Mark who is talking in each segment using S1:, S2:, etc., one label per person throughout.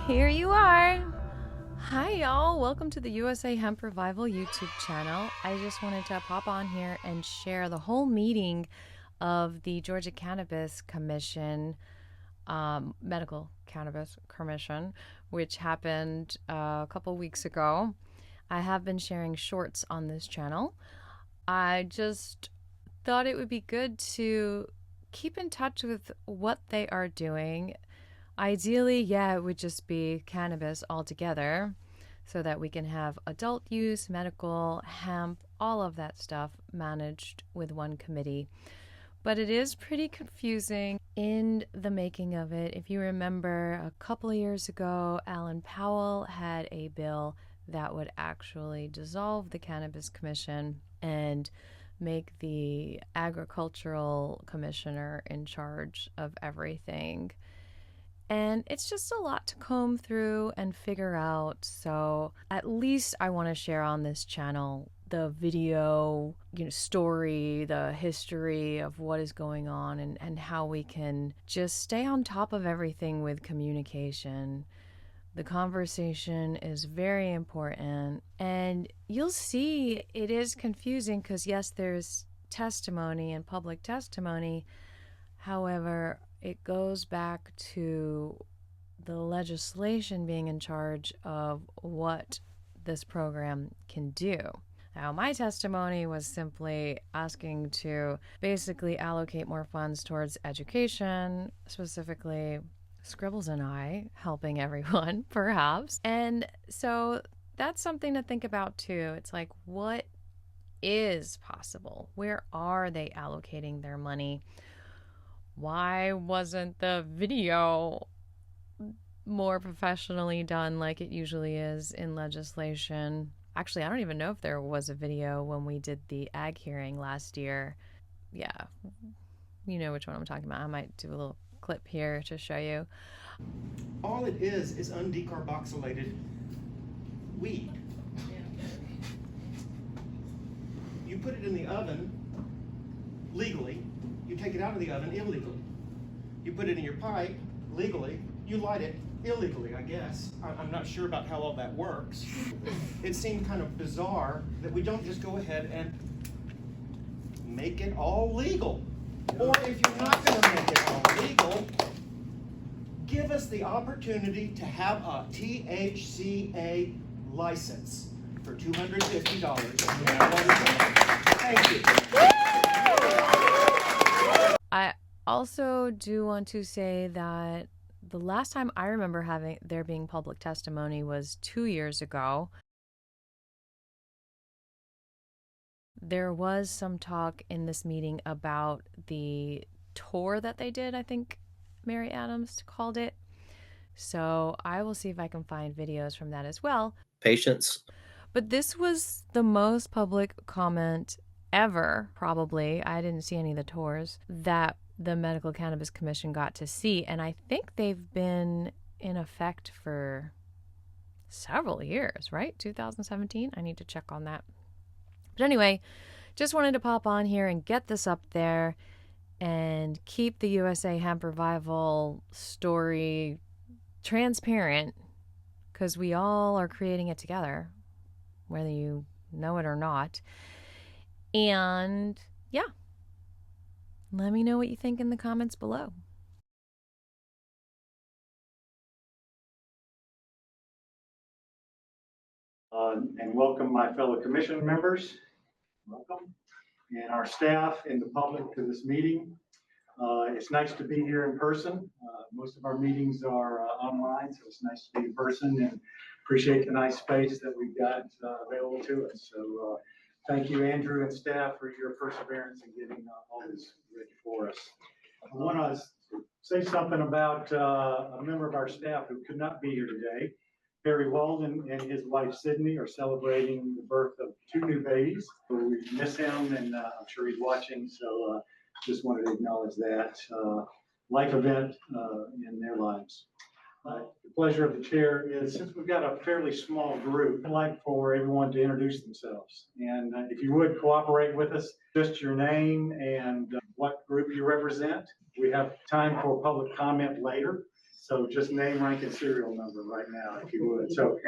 S1: Here you are. Hi y'all, welcome to the USA Hemp Revival YouTube channel. I just wanted to pop on here and share the whole meeting of the Georgia Cannabis Commission, Medical Cannabis Commission, which happened a couple weeks ago. I have been sharing shorts on this channel. I just thought it would be good to keep in touch with what they are doing. Ideally, yeah, it would just be cannabis altogether so that we can have adult use, medical, hemp, all of that stuff managed with one committee. But it is pretty confusing in the making of it. If you remember, a couple of years ago, Alan Powell had a bill that would actually dissolve the Cannabis Commission and make the agricultural commissioner in charge of everything. And it's just a lot to comb through and figure out. So at least I want to share on this channel the video, story, the history of what is going on and how we can just stay on top of everything with communication. The conversation is very important, and you'll see it is confusing because yes, there's testimony and public testimony. However, it goes back to the legislation being in charge of what this program can do. Now, my testimony was simply asking to basically allocate more funds towards education, specifically Scribbles and I helping everyone, perhaps. And so that's something to think about too. It's like, what is possible? Where are they allocating their money? Why wasn't the video more professionally done like it usually is in legislation? Actually, I don't even know if there was a video when we did the ag hearing last year. Yeah, you know which one I'm talking about. I might do a little clip here to show you.
S2: All it is undecarboxylated weed. You put it in the oven legally. You take it out of the oven illegally. You put it in your pipe legally. You light it illegally, I guess. I'm not sure about how all that works. It seemed kind of bizarre that we don't just go ahead and make it all legal. Or if you're not going to make it all legal, give us the opportunity to have a THCA license for $250. Thank you.
S1: I also do want to say that the last time I remember there being public testimony was 2 years ago. There was some talk in this meeting about the tour that they did, I think Mary Adams called it. So I will see if I can find videos from that as well.
S3: Patients.
S1: But this was the most public comment ever, probably. I didn't see any of the tours that the Medical Cannabis Commission got to see. And I think they've been in effect for several years, right? 2017? I need to check on that. But anyway, just wanted to pop on here and get this up there and keep the USA Hemp Revival story transparent because we all are creating it together, whether you know it or not. And yeah, let me know what you think in the comments below.
S4: And welcome my fellow commission members. Welcome. And our staff and the public to this meeting. It's nice to be here in person. Most of our meetings are online, so it's nice to be in person and appreciate the nice space that we've got available to us. So thank you, Andrew and staff, for your perseverance in getting all this ready for us. I want to say something about a member of our staff who could not be here today. Barry Walden and his wife Sydney are celebrating the birth of 2 new babies. We miss him, and I'm sure he's watching, so just wanted to acknowledge that life event in their lives. The pleasure of the chair is, since we've got a fairly small group, I'd like for everyone to introduce themselves. And if you would cooperate with us, just your name and what group you represent. We have time for public comment later. So just name, rank, and serial number right now, if you would. So,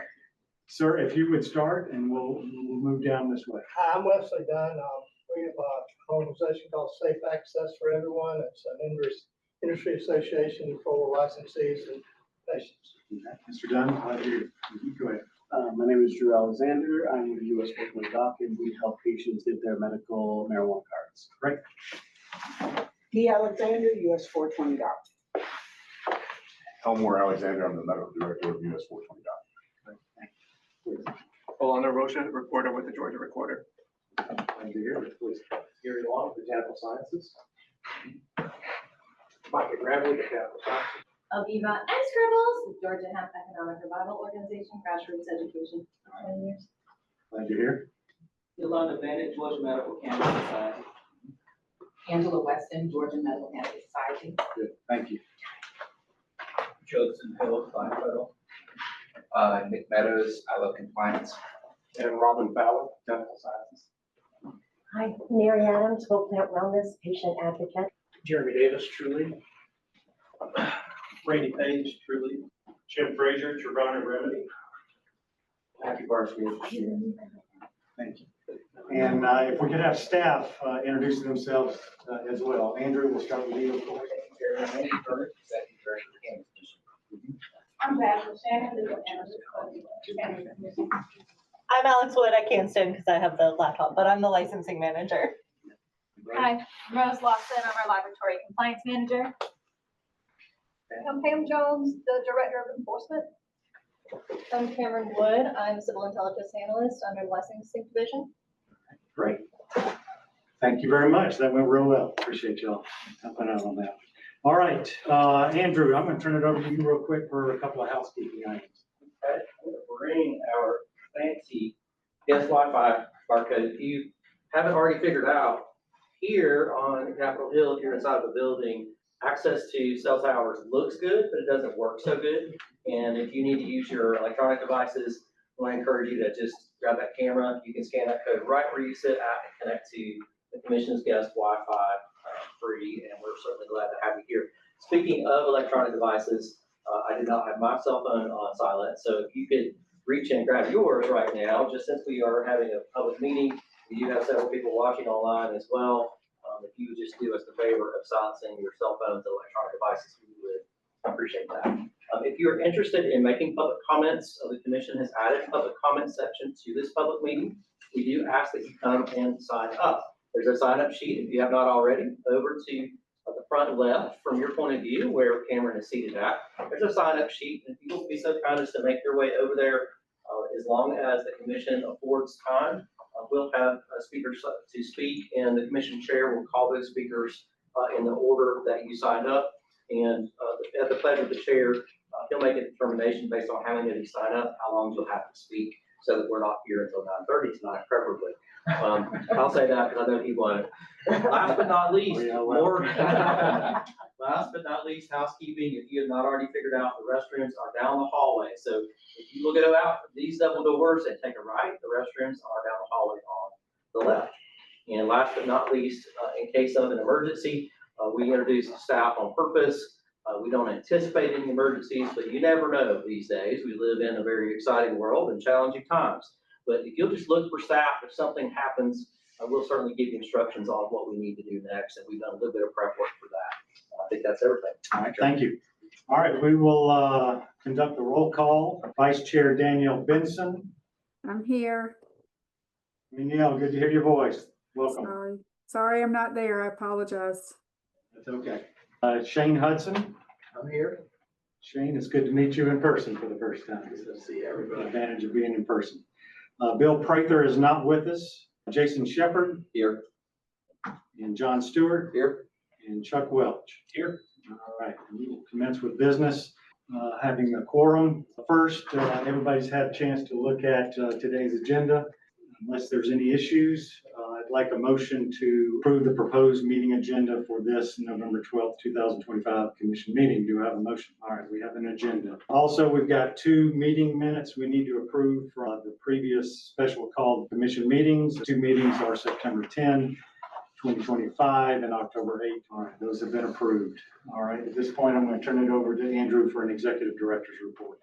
S4: sir, if you would start, and we'll move down this way.
S3: Hi, I'm Wesley Dunn. We have an organization called Safe Access for Everyone. It's an industry association for licensees and patients.
S4: Mr. Dunn, go ahead.
S5: My name is Drew Alexander. I'm with US 420 Doc, and we help patients get their medical marijuana cards.
S4: Great.
S6: D. Alexander, US 420 Doc.
S7: Elmore Alexander, I'm the medical director of US 420 Doc.
S2: Yolanda Rocha, recorder with the Georgia Recorder.
S4: Thank you. Here, please.
S5: Gary Long, Botanical Sciences.
S3: Mike Bradley, Mechanical Sciences.
S8: AVIVA and SCRIBBLES, Georgia Hemp Economic Revival Organization, grassroots education, 20 years.
S4: Glad you're here.
S9: Yolanda, BENNETT, Georgia Medical Cannabis Society.
S6: Angela Weston, Georgia Medical Cannabis Society.
S4: Good. Thank you.
S9: Judson Hill, Fine Federal.
S10: Nick Meadows, I love compliance.
S5: And Robin Fowler, Dental Sciences.
S11: Hi, Mary Adams, Hope Plant Wellness, patient advocate.
S3: Jeremy Davis, Truly. Randy Page, Truly.
S4: Jim Frazier, Trevona Remedy.
S5: Matthew Barsky.
S4: Thank you. And if we could have staff introduce themselves as well. Andrew, we'll start with you, of course.
S10: Executive Director of the Cannabis Commission.
S8: I'm Ashley Shannon, legal analyst.
S12: I'm Alex Wood. I can't stand because I have the laptop, but I'm the licensing manager.
S8: Hi, Rose Lawson, I'm our laboratory compliance manager. I'm Pam Jones, the director of enforcement. I'm Cameron Wood, I'm civil intelligence analyst under the licensing division.
S4: Great. Thank you very much. That went real well. Appreciate y'all helping out on that. All right, Andrew, I'm going to turn it over to you real quick for a couple of housekeeping items.
S9: Okay, we're bringing our fancy guest Wi-Fi barcode. If you haven't already figured out, here on Capitol Hill, if you're inside the building, access to cell towers looks good, but it doesn't work so good. And if you need to use your electronic devices, I want to encourage you to just grab that camera. You can scan that code right where you sit at and connect to the Commission's guest Wi-Fi free, and we're certainly glad to have you here. Speaking of electronic devices, I did not have my cell phone on silent, so if you could reach and grab yours right now, just since we are having a public meeting, we do have several people watching online as well. If you would just do us the favor of silencing your cell phones and electronic devices, we would appreciate that. If you're interested in making public comments, the Commission has added a public comment section to this public meeting. We do ask that you come and sign up. There's a sign-up sheet, if you have not already, over to the front left from your point of view where Cameron is seated at. There's a sign-up sheet, and if you will be so kind as to make your way over there, as long as the Commission affords time, we'll have speakers to speak, and the Commission Chair will call those speakers in the order that you signed up. And at the pleasure of the Chair, he'll make a determination based on how many of you sign up, how long you'll have to speak, so that we're not here until 9:30 tonight, preferably. I'll say that because I know people want it. Last but not least, last but not least, housekeeping. If you have not already figured out, the restrooms are down the hallway. So if you look at out these double doors and take a right, the restrooms are down the hallway on the left. And last but not least, in case of an emergency, we introduce staff on purpose. We don't anticipate any emergencies, but you never know these days. We live in a very exciting world and challenging times. But if you'll just look for staff, if something happens, we'll certainly give you instructions on what we need to do next. And we've done a little bit of prep work for that. I think that's everything.
S4: All right, thank you. All right, we will conduct the roll call. Vice Chair Danielle Benson.
S13: I'm here.
S4: Danielle, good to hear your voice. Welcome.
S13: Sorry I'm not there. I apologize.
S4: That's okay. Shane Hudson.
S9: I'm here.
S4: Shane, it's good to meet you in person for the first time.
S9: Good to see everybody.
S4: The advantage of being in person. Bill Prather is not with us. Jason Shepard.
S9: Here.
S4: And John Stewart.
S9: Here.
S4: And Chuck Welch.
S9: Here.
S4: All right, we will commence with business, having a quorum. First, everybody's had a chance to look at today's agenda. Unless there's any issues, I'd like a motion to approve the proposed meeting agenda for this November 12th, 2025 commission meeting. Do I have a motion? All right, we have an agenda. Also, we've got 2 meeting minutes we need to approve from the previous special called commission meetings. 2 meetings are September 10 2025, and October 8th. All right, those have been approved. All right, at this point, I'm going to turn it over to Andrew for an executive director's report.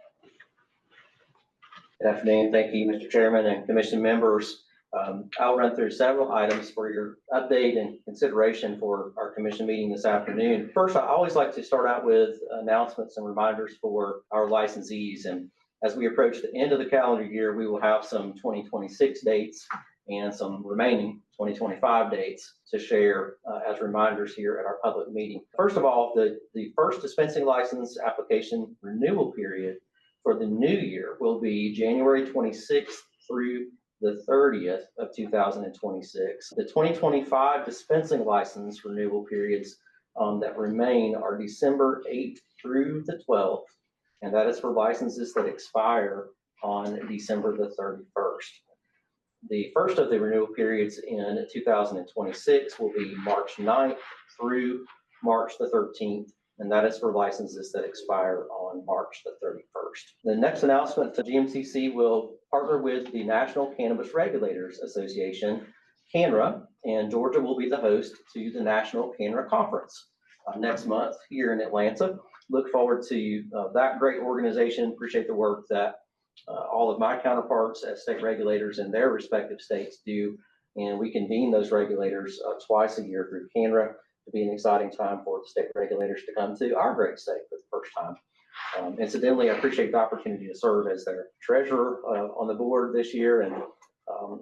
S9: Good afternoon. Thank you, Mr. Chairman and commission members. I'll run through several items for your update and consideration for our commission meeting this afternoon. First, I always like to start out with announcements and reminders for our licensees. And as we approach the end of the calendar year, we will have some 2026 dates and some remaining 2025 dates to share as reminders here at our public meeting. First of all, the first dispensing license application renewal period for the new year will be January 26th through the 30th of 2026. The 2025 dispensing license renewal periods that remain are December 8th through the 12th, and that is for licenses that expire on December the 31st. The first of the renewal periods in 2026 will be March 9th through March the 13th, and that is for licenses that expire on March the 31st. The next announcement, the Gmcc will partner with the National Cannabis Regulators Association, CANNRA, and Georgia will be the host to the National CANNRA Conference next month here in Atlanta. Look forward to that great organization. Appreciate the work that all of my counterparts as state regulators in their respective states do, and we convene those regulators twice a year through CANNRA. To be an exciting time for the state regulators to come to our great state for the first time. Incidentally, I appreciate the opportunity to serve as their treasurer on the board this year, and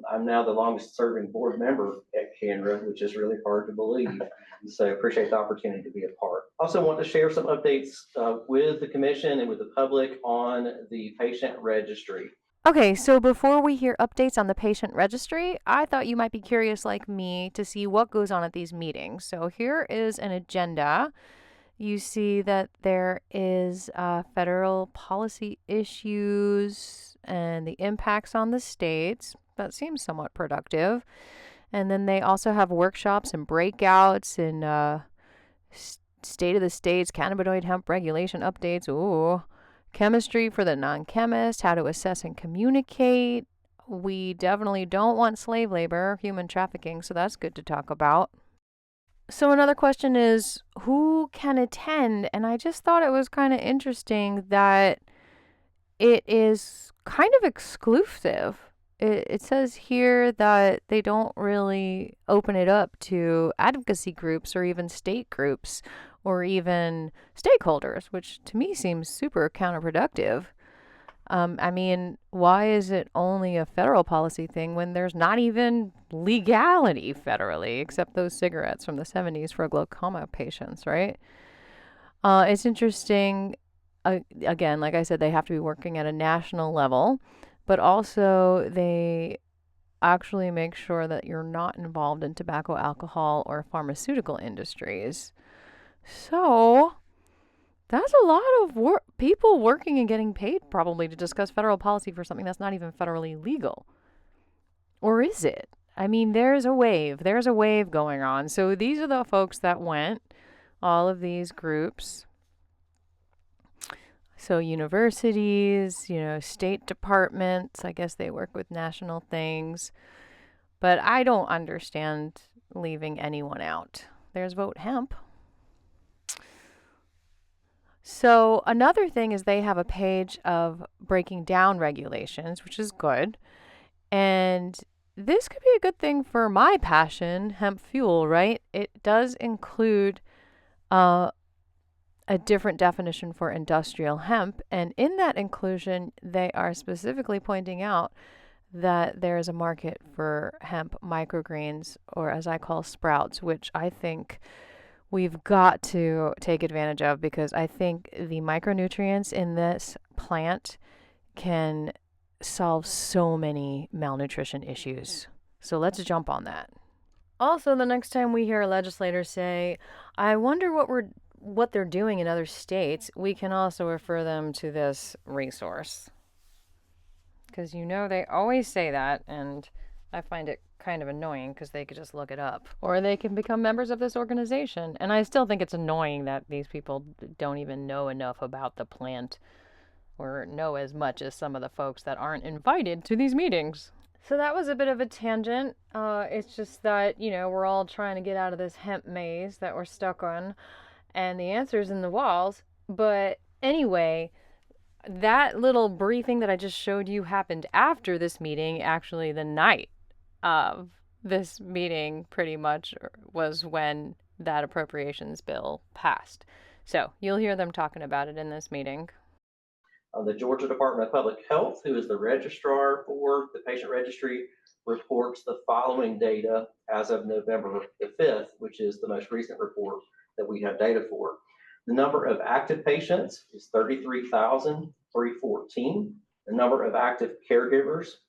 S9: I'm now the longest serving board member at CANNRA, which is really hard to believe. So appreciate the opportunity to be a part. Also want to share some updates with the commission and with the public on the patient registry.
S1: Okay, so before we hear updates on the patient registry, I thought you might be curious like me to see what goes on at these meetings. So here is an agenda. You see that there is federal policy issues and the impacts on the states. That seems somewhat productive. And then they also have workshops and breakouts and state of the states, cannabinoid hemp regulation updates. Ooh. Chemistry for the non-chemist, how to assess and communicate. We definitely don't want slave labor, human trafficking, so that's good to talk about. So another question is, who can attend? And I just thought it was kind of interesting that it is kind of exclusive. It says here that they don't really open it up to advocacy groups or even state groups or even stakeholders, which to me seems super counterproductive. I mean, why is it only a federal policy thing when there's not even legality federally, except those cigarettes from the 70s for glaucoma patients, right? It's interesting. Again, like I said, they have to be working at a national level, but also they actually make sure that you're not involved in tobacco, alcohol, or pharmaceutical industries. So that's a lot of people working and getting paid probably to discuss federal policy for something that's not even federally legal. Or is it? I mean, there's a wave going on. So these are the folks that went, all of these groups. So universities, state departments, I guess they work with national things. But I don't understand leaving anyone out. There's Vote Hemp. So another thing is they have a page of breaking down regulations, which is good. And this could be a good thing for my passion, hemp fuel, right? It does include a different definition for industrial hemp. And in that inclusion, they are specifically pointing out that there is a market for hemp microgreens, or as I call sprouts, which I think we've got to take advantage of, because I think the micronutrients in this plant can solve so many malnutrition issues. So let's jump on that. Also, the next time we hear a legislator say, I wonder what they're doing in other states, we can also refer them to this resource. Because they always say that, and I find it kind of annoying because they could just look it up. Or they can become members of this organization. And I still think it's annoying that these people don't even know enough about the plant or know as much as some of the folks that aren't invited to these meetings. So that was a bit of a tangent. It's just that, we're all trying to get out of this hemp maze that we're stuck on, and the answer's in the walls. But anyway, that little briefing that I just showed you happened after this meeting. Actually, the night of this meeting pretty much was when that appropriations bill passed. So you'll hear them talking about it in this meeting.
S9: The Georgia Department of Public Health, who is the registrar for the patient registry, reports the following data as of November the 5th, which is the most recent report that we have data for. The number of active patients is 33,314. The number of active caregivers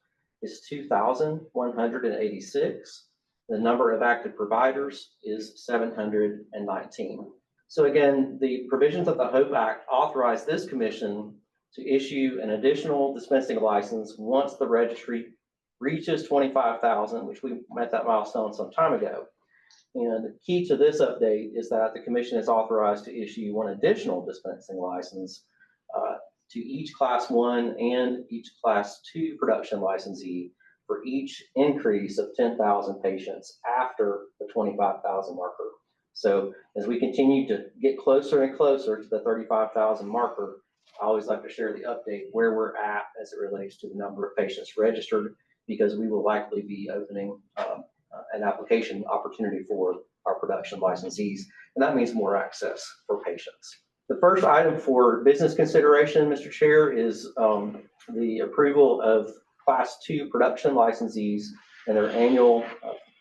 S9: is 2,186. The number of active providers is 719. So again, the provisions of the HOPE Act authorize this commission to issue an additional dispensing license once the registry reaches 25,000, which we met that milestone some time ago. And the key to this update is that the commission is authorized to issue one additional dispensing license to each Class 1 and each Class 2 production licensee for each increase of 10,000 patients after the 25,000 marker. So as we continue to get closer and closer to the 35,000 marker, I always like to share the update where we're at as it relates to the number of patients registered, because we will likely be opening an application opportunity for our production licensees, and that means more access for patients. The first item for business consideration, Mr. Chair, is the approval of Class 2 production licensees and their annual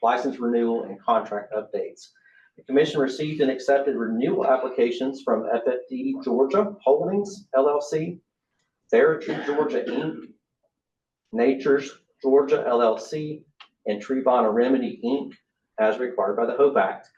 S9: license renewal and contract updates. The commission received and accepted renewal applications from FFD Georgia Holdings, LLC, TheraTrue Georgia, Inc., Nature's Georgia, LLC, and Trevana Remedy, Inc., as required by the HOPE Act.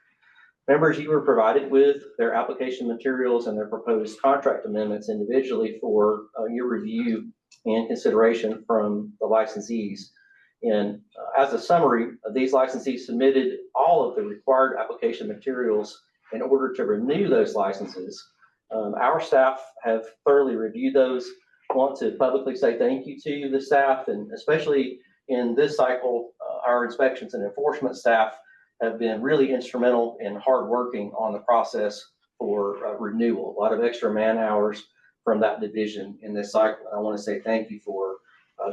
S9: Members, you were provided with their application materials and their proposed contract amendments individually for your review and consideration from the licensees. And as a summary, these licensees submitted all of the required application materials in order to renew those licenses. Our staff have thoroughly reviewed those. I want to publicly say thank you to the staff, and especially in this cycle, our inspections and enforcement staff have been really instrumental and hardworking on the process for renewal. A lot of extra man hours from that division in this cycle. I want to say thank you for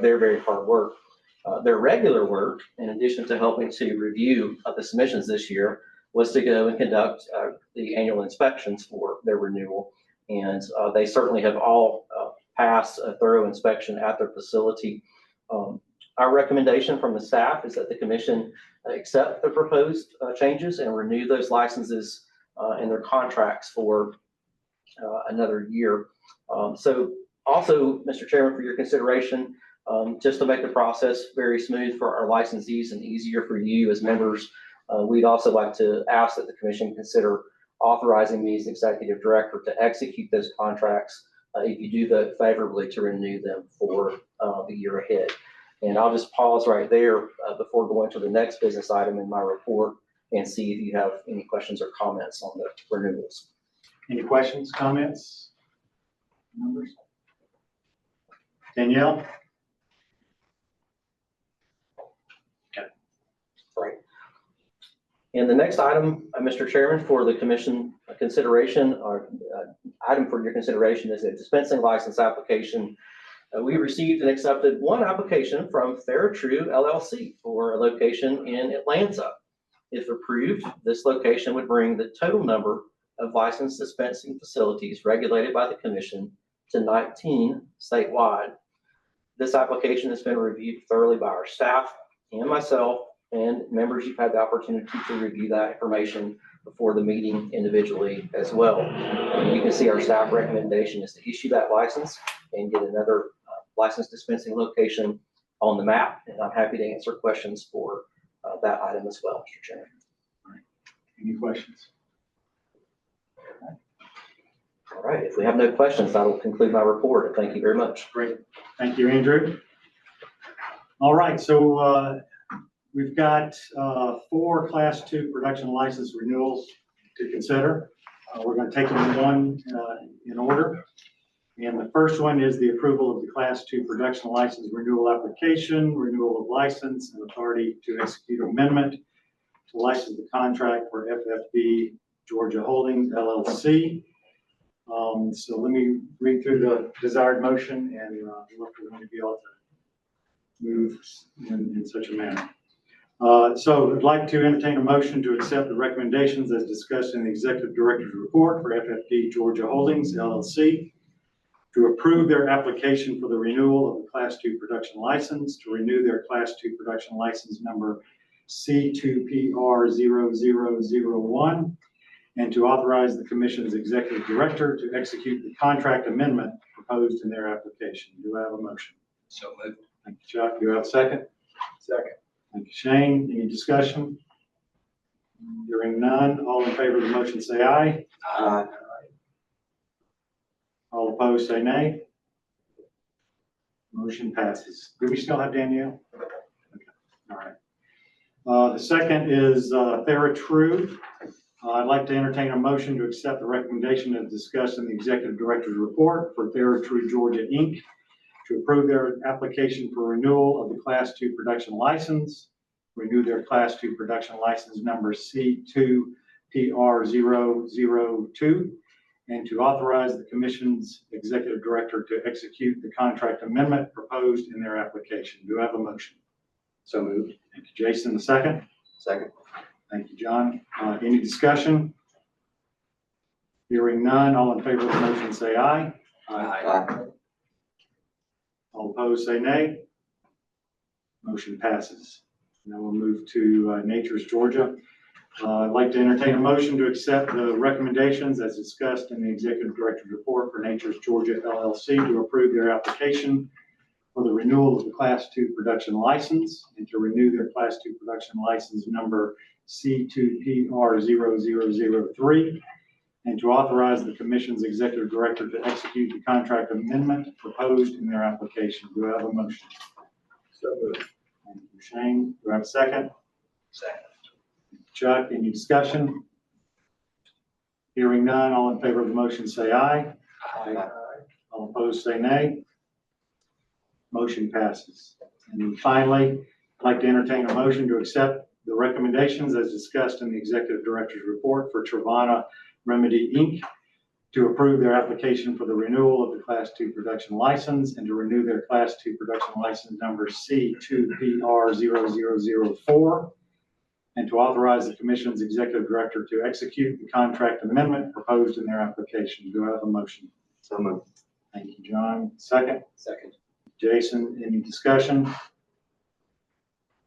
S9: their very hard work. Their regular work, in addition to helping to review the submissions this year, was to go and conduct the annual inspections for their renewal. And they certainly have all passed a thorough inspection at their facility. Our recommendation from the staff is that the commission accept the proposed changes and renew those licenses and their contracts for another year. So also, Mr. Chairman, for your consideration, just to make the process very smooth for our licensees and easier for you as members, we'd also like to ask that the commission consider authorizing me as executive director to execute those contracts if you do vote favorably to renew them for the year ahead. And I'll just pause right there before going to the next business item in my report and see if you have any questions or comments on the renewals.
S4: Any questions, comments? Numbers? Danielle?
S9: Okay. Right. And the next item, Mr. Chairman, for the commission consideration, or item for your consideration, is a dispensing license application. We received and accepted one application from TheraTrue LLC for a location in Atlanta. If approved, this location would bring the total number of licensed dispensing facilities regulated by the commission to 19 statewide. This application has been reviewed thoroughly by our staff and myself, and members, you've had the opportunity to review that information before the meeting individually as well. And you can see our staff recommendation is to issue that license and get another licensed dispensing location on the map. And I'm happy to answer questions for that item as well, Mr. Chairman.
S4: All right. Any questions?
S9: All right. If we have no questions, that will conclude my report. Thank you very much.
S4: Great. Thank you, Andrew. All right. So we've got 4 Class 2 production license renewals to consider. We're going to take them one in order. And the first one is the approval of the Class 2 production license renewal application, renewal of license, and authority to execute amendment to license the contract for FFB Georgia Holdings LLC. So let me read through the desired motion and look for one of you all to move in such a manner. So I'd like to entertain a motion to accept the recommendations as discussed in the Executive Director's Report for FFB Georgia Holdings LLC, to approve their application for the renewal of the Class 2 production license, to renew their Class 2 production license number C2PR0001, and to authorize the Commission's Executive Director to execute the contract amendment proposed in their application. Do I have a motion?
S10: So moved.
S4: Thank you, Chuck. Do I have a second?
S10: Second.
S4: Thank you, Shane. Any discussion? Hearing none, all in favor of the motion say aye.
S10: Aye.
S4: All opposed say nay. Motion passes. Do we still have Danielle? Okay. All right. The second is TheraTrue. I'd like to entertain a motion to accept the recommendation as discussed in the Executive Director's Report for TheraTrue Georgia, Inc., to approve their application for renewal of the Class 2 production license, renew their Class 2 production license number C2PR002, and to authorize the Commission's Executive Director to execute the contract amendment proposed in their application. Do I have a motion?
S10: So moved.
S4: Thank you, Jason. A second?
S10: Second.
S4: Thank you, John. Any discussion? Hearing none, all in favor of the motion say aye.
S10: Aye.
S4: All opposed say nay. Motion passes. Now we'll move to Natures Georgia. I'd like to entertain a motion to accept the recommendations as discussed in the Executive Director's Report for Natures Georgia LLC, to approve their application for the renewal of the Class 2 production license, and to renew their Class 2 production license number C2PR0003, and to authorize the Commission's Executive Director to execute the contract amendment proposed in their application. Do I have a motion?
S10: So moved.
S4: Thank you, Shane. Do I have a second?
S10: Second.
S4: Chuck, any discussion? Hearing none, all in favor of the motion say aye.
S10: Aye.
S4: All opposed say nay. Motion passes. And then finally, I'd like to entertain a motion to accept the recommendations as discussed in the Executive Director's Report for Trevana Remedy, Inc., to approve their application for the renewal of the Class 2 production license, and to renew their Class 2 production license number C2PR0004, and to authorize the Commission's Executive Director to execute the contract amendment proposed in their application. Do I have a motion?
S10: So moved.
S4: Thank you, John. Second?
S10: Second.
S4: Jason, any discussion?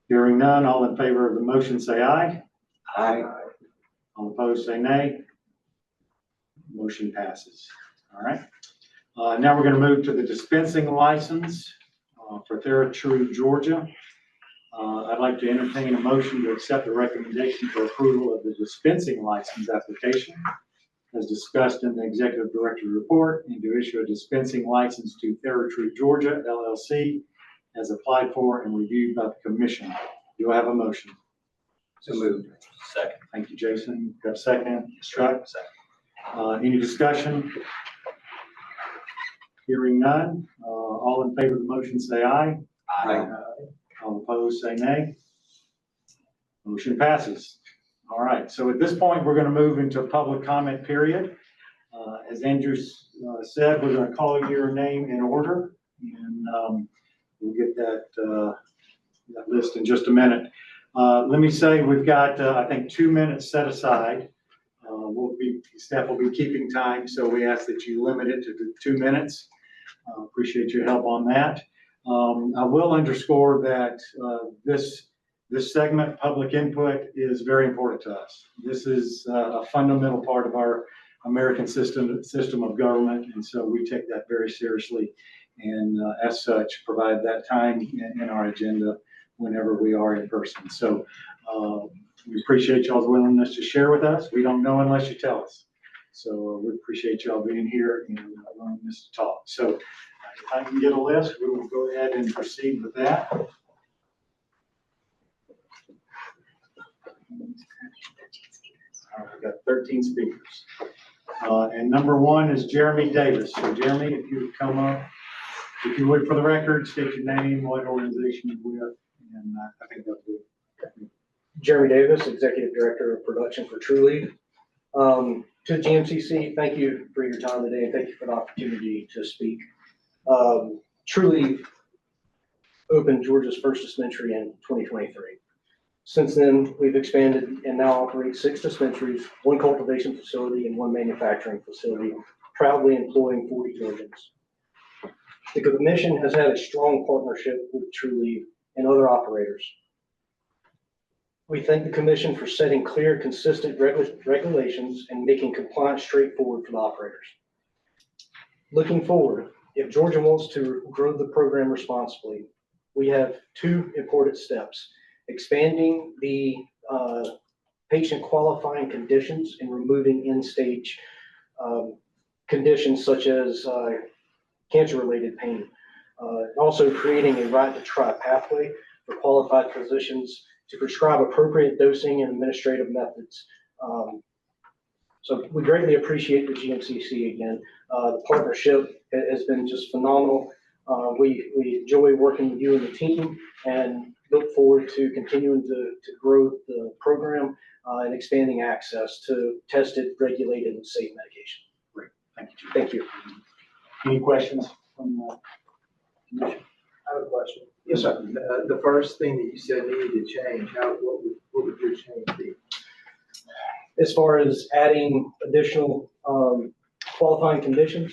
S4: Hearing none, all in favor of the motion say aye.
S10: Aye.
S4: All opposed say nay. Motion passes. All right. Now we're going to move to the dispensing license for TheraTrue Georgia. I'd like to entertain a motion to accept the recommendation for approval of the dispensing license application as discussed in the Executive Director's Report, and to issue a dispensing license to TheraTrue Georgia LLC as applied for and reviewed by the Commission. Do I have a motion?
S10: So moved. Second.
S4: Thank you, Jason. Got a second? Chuck?
S10: Second.
S4: Any discussion? Hearing none. All in favor of the motion say aye.
S10: Aye.
S4: All opposed say nay. Motion passes. All right. So at this point, we're going to move into a public comment period. As Andrew said, we're going to call your name in order, and we'll get that list in just a minute. Let me say we've got, I think, 2 minutes set aside. Staff will be keeping time, so we ask that you limit it to 2 minutes. Appreciate your help on that. I will underscore that this segment, public input, is very important to us. This is a fundamental part of our American system of government, and so we take that very seriously, and as such, provide that time in our agenda whenever we are in person. So we appreciate y'all's willingness to share with us. We don't know unless you tell us. So we appreciate y'all being here and willingness to talk. So if I can get a list, we will go ahead and proceed with that. All right, we've got 13 speakers. And number 1 is Jeremy Davis. So Jeremy, if you would come up, if you would, for the record, state your name, what organization you're with, and I think that'll do it.
S14: Jeremy Davis, Executive Director of Production for TrueLead. To Gmcc, thank you for your time today and thank you for the opportunity to speak. TrueLead opened Georgia's first dispensary in 2023. Since then, we've expanded and now operate 6 dispensaries, 1 cultivation facility, and 1 manufacturing facility, proudly employing 40 Georgians. The Commission has had a strong partnership with TrueLead and other operators. We thank the Commission for setting clear, consistent regulations and making compliance straightforward for the operators. Looking forward, if Georgia wants to grow the program responsibly, we have 2 important steps: expanding the patient qualifying conditions and removing end-stage conditions such as cancer-related pain. Also creating a right-to-try pathway for qualified physicians to prescribe appropriate dosing and administrative methods. So we greatly appreciate the GMCC again. The partnership has been just phenomenal. We enjoy working with you and the team and look forward to continuing to grow the program and expanding access to tested, regulated, and safe medication.
S4: Great, thank you.
S14: Thank you.
S4: Any questions from the Commission?
S10: I have a question.
S14: Yes, sir.
S10: The first thing that you said needed to change, what would your change be?
S14: As far as adding additional qualifying conditions,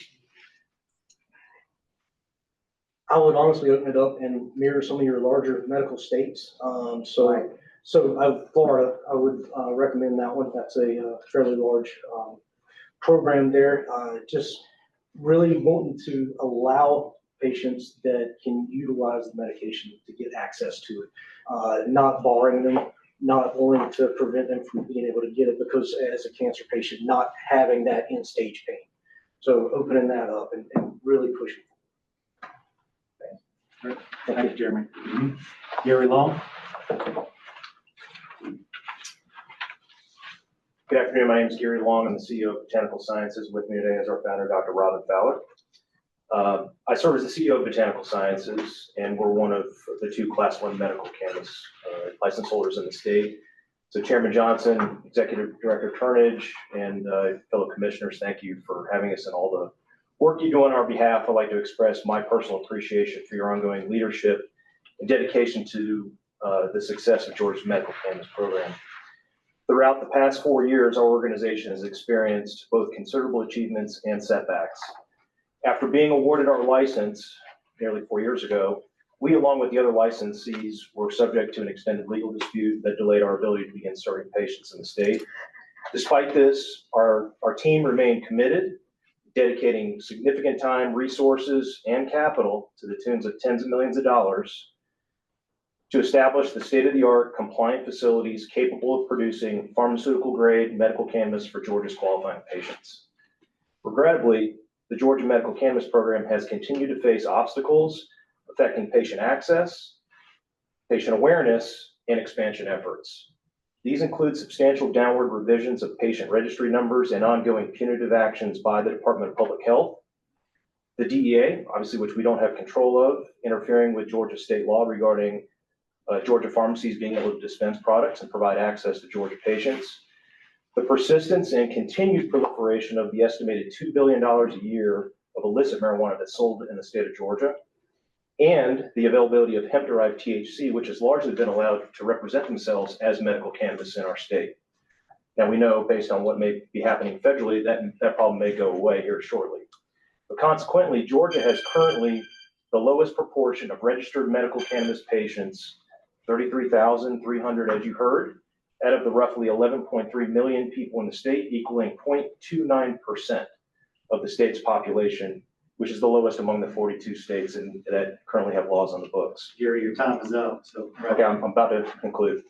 S14: I would honestly open it up and mirror some of your larger medical states. Florida, I would recommend that one. That's a fairly large program there. Just really wanting to allow patients that can utilize the medication to get access to it, not barring them, not wanting to prevent them from being able to get it because as a cancer patient, not having that end-stage pain. So opening that up and really pushing.
S4: Great. Thank you, Jeremy. Gary Long.
S15: Good afternoon. My name is Gary Long. I'm the CEO of Botanical Sciences. With me today is our founder, Dr. Robin Fowler. I serve as the CEO of Botanical Sciences, and we're one of the 2 Class 1 medical cannabis license holders in the state. So Chairman Johnson, Executive Director TURNAGE, and fellow commissioners, thank you for having us and all the work you do on our behalf. I'd like to express my personal appreciation for your ongoing leadership and dedication to the success of Georgia's medical cannabis program. Throughout the past 4 years, our organization has experienced both considerable achievements and setbacks. After being awarded our license nearly 4 years ago, we, along with the other licensees, were subject to an extended legal dispute that delayed our ability to begin serving patients in the state. Despite this, our team remained committed, dedicating significant time, resources, and capital to the tunes of tens of millions of dollars to establish the state-of-the-art compliant facilities capable of producing pharmaceutical-grade medical cannabis for Georgia's qualifying patients. Regrettably, the Georgia Medical Cannabis Program has continued to face obstacles affecting patient access, patient awareness, and expansion efforts. These include substantial downward revisions of patient registry numbers and ongoing punitive actions by the Department of Public Health, the DEA, obviously, which we don't have control of, interfering with Georgia state law regarding Georgia pharmacies being able to dispense products and provide access to Georgia patients, the persistence and continued proliferation of the estimated $2 billion a year of illicit marijuana that's sold in the state of Georgia, and the availability of hemp-derived THC, which has largely been allowed to represent themselves as medical cannabis in our state. Now, we know, based on what may be happening federally, that problem may go away here shortly. But consequently, Georgia has currently the lowest proportion of registered medical cannabis patients, 33,300, as you heard, out of the roughly 11.3 million people in the state, equaling 0.29% of the state's population, which is the lowest among the 42 states that currently have laws on the books.
S4: Gary, your time is up. So
S15: okay, I'm about to conclude.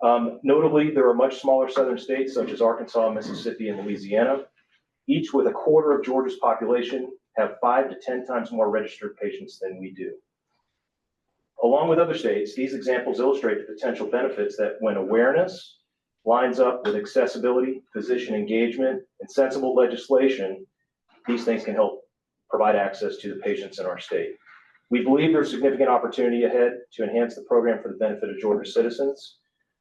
S15: Notably, there are much smaller southern states such as Arkansas, Mississippi, and Louisiana, each with a quarter of Georgia's population, have 5 to 10 times more registered patients than we do. Along with other states, these examples illustrate the potential benefits that when awareness, lines up with accessibility, physician engagement, and sensible legislation, these things can help provide access to the patients in our state. We believe there's significant opportunity ahead to enhance the program for the benefit of Georgia citizens.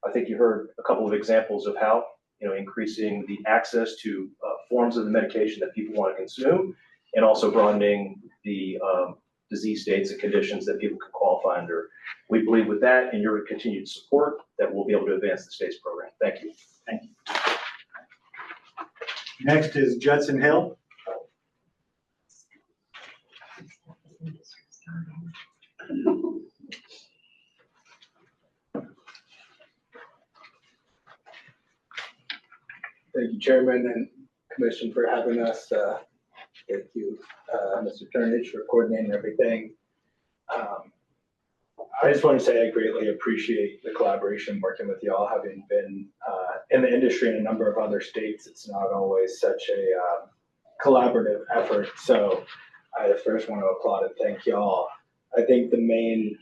S15: I think you heard a couple of examples of how, increasing the access to forms of the medication that people want to consume, and also broadening the disease states and conditions that people can qualify under. We believe with that and your continued support that we'll be able to advance the state's program. Thank you.
S4: Thank you. Next is Judson Hill.
S10: Thank you, Chairman and Commission, for having us. Thank you, Mr. Turnage, for coordinating everything. I just want to say I greatly appreciate the collaboration working with y'all, having been in the industry in a number of other states. It's not always such a collaborative effort. So I first want to applaud and thank y'all. I think the main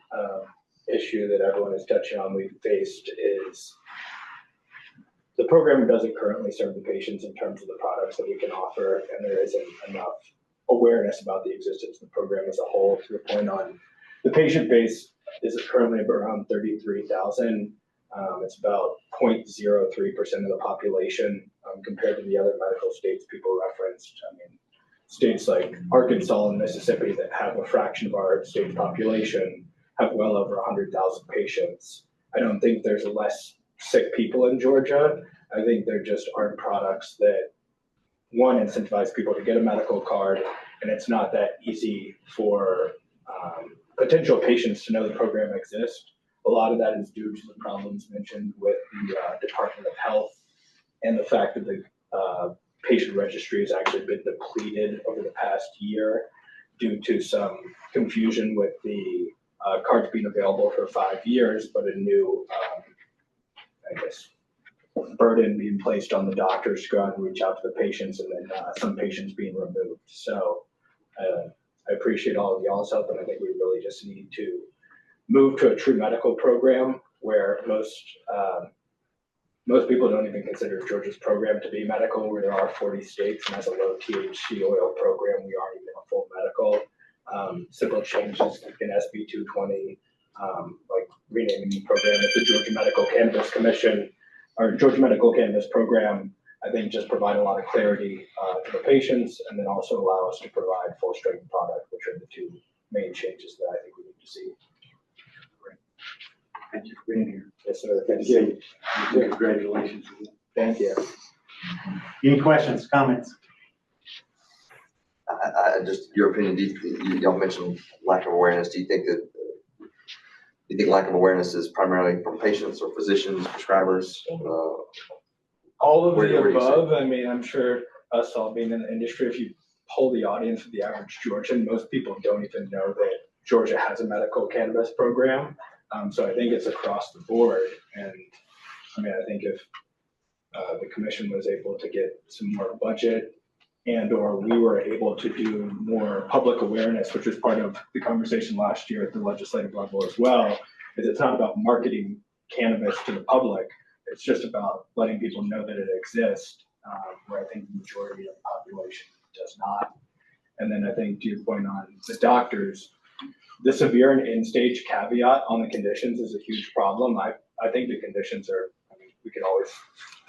S10: issue that everyone is touching on we've faced is the program doesn't currently serve the patients in terms of the products that we can offer, and there isn't enough awareness about the existence of the program as a whole. To your point on the patient base is currently around 33,000. It's about 0.03% of the population compared to the other medical states people referenced. I mean, states like Arkansas and Mississippi that have a fraction of our state's population have well over 100,000 patients. I don't think there's less sick people in Georgia. I think there just aren't products that, one, incentivize people to get a medical card, and it's not that easy for potential patients to know the program exists. A lot of that is due to the problems mentioned with the Department of Health and the fact that the patient registry has actually been depleted over the past year due to some confusion with the cards being available for 5 years, but a new, burden being placed on the doctors to go out and reach out to the patients, and then some patients being removed. So I appreciate all of y'all's help, and I think we really just need to move to a true medical program where most people don't even consider Georgia's program to be medical, where there are 40 states, and as a low THC oil program, we aren't even a full medical. Simple changes like an SB 220, like renaming the program as the Georgia Medical Cannabis Commission, or Georgia Medical Cannabis Program, I think just provide a lot of clarity to the patients, and then also allow us to provide full strength product, which are the two main changes that I think we need to see.
S4: Great. Thank you for being here.
S10: Yes, sir. Thank you.
S4: Congratulations.
S10: Thank you.
S4: Any questions, comments?
S16: Just your opinion, y'all mentioned lack of awareness. Do you think lack of awareness is primarily from patients or physicians, prescribers?
S10: All of the above. I mean, I'm sure us all being in the industry, if you poll the audience of the average Georgian, most people don't even know that Georgia has a medical cannabis program. So I think it's across the board. And I mean, I think if the commission was able to get some more budget, and or we were able to do more public awareness, which was part of the conversation last year at the legislative level as well, is it's not about marketing cannabis to the public. It's just about letting people know that it exists, where I think the majority of the population does not. And then I think to your point on the doctors, the severe and end-stage caveat on the conditions is a huge problem. I think the conditions are, I mean, we could always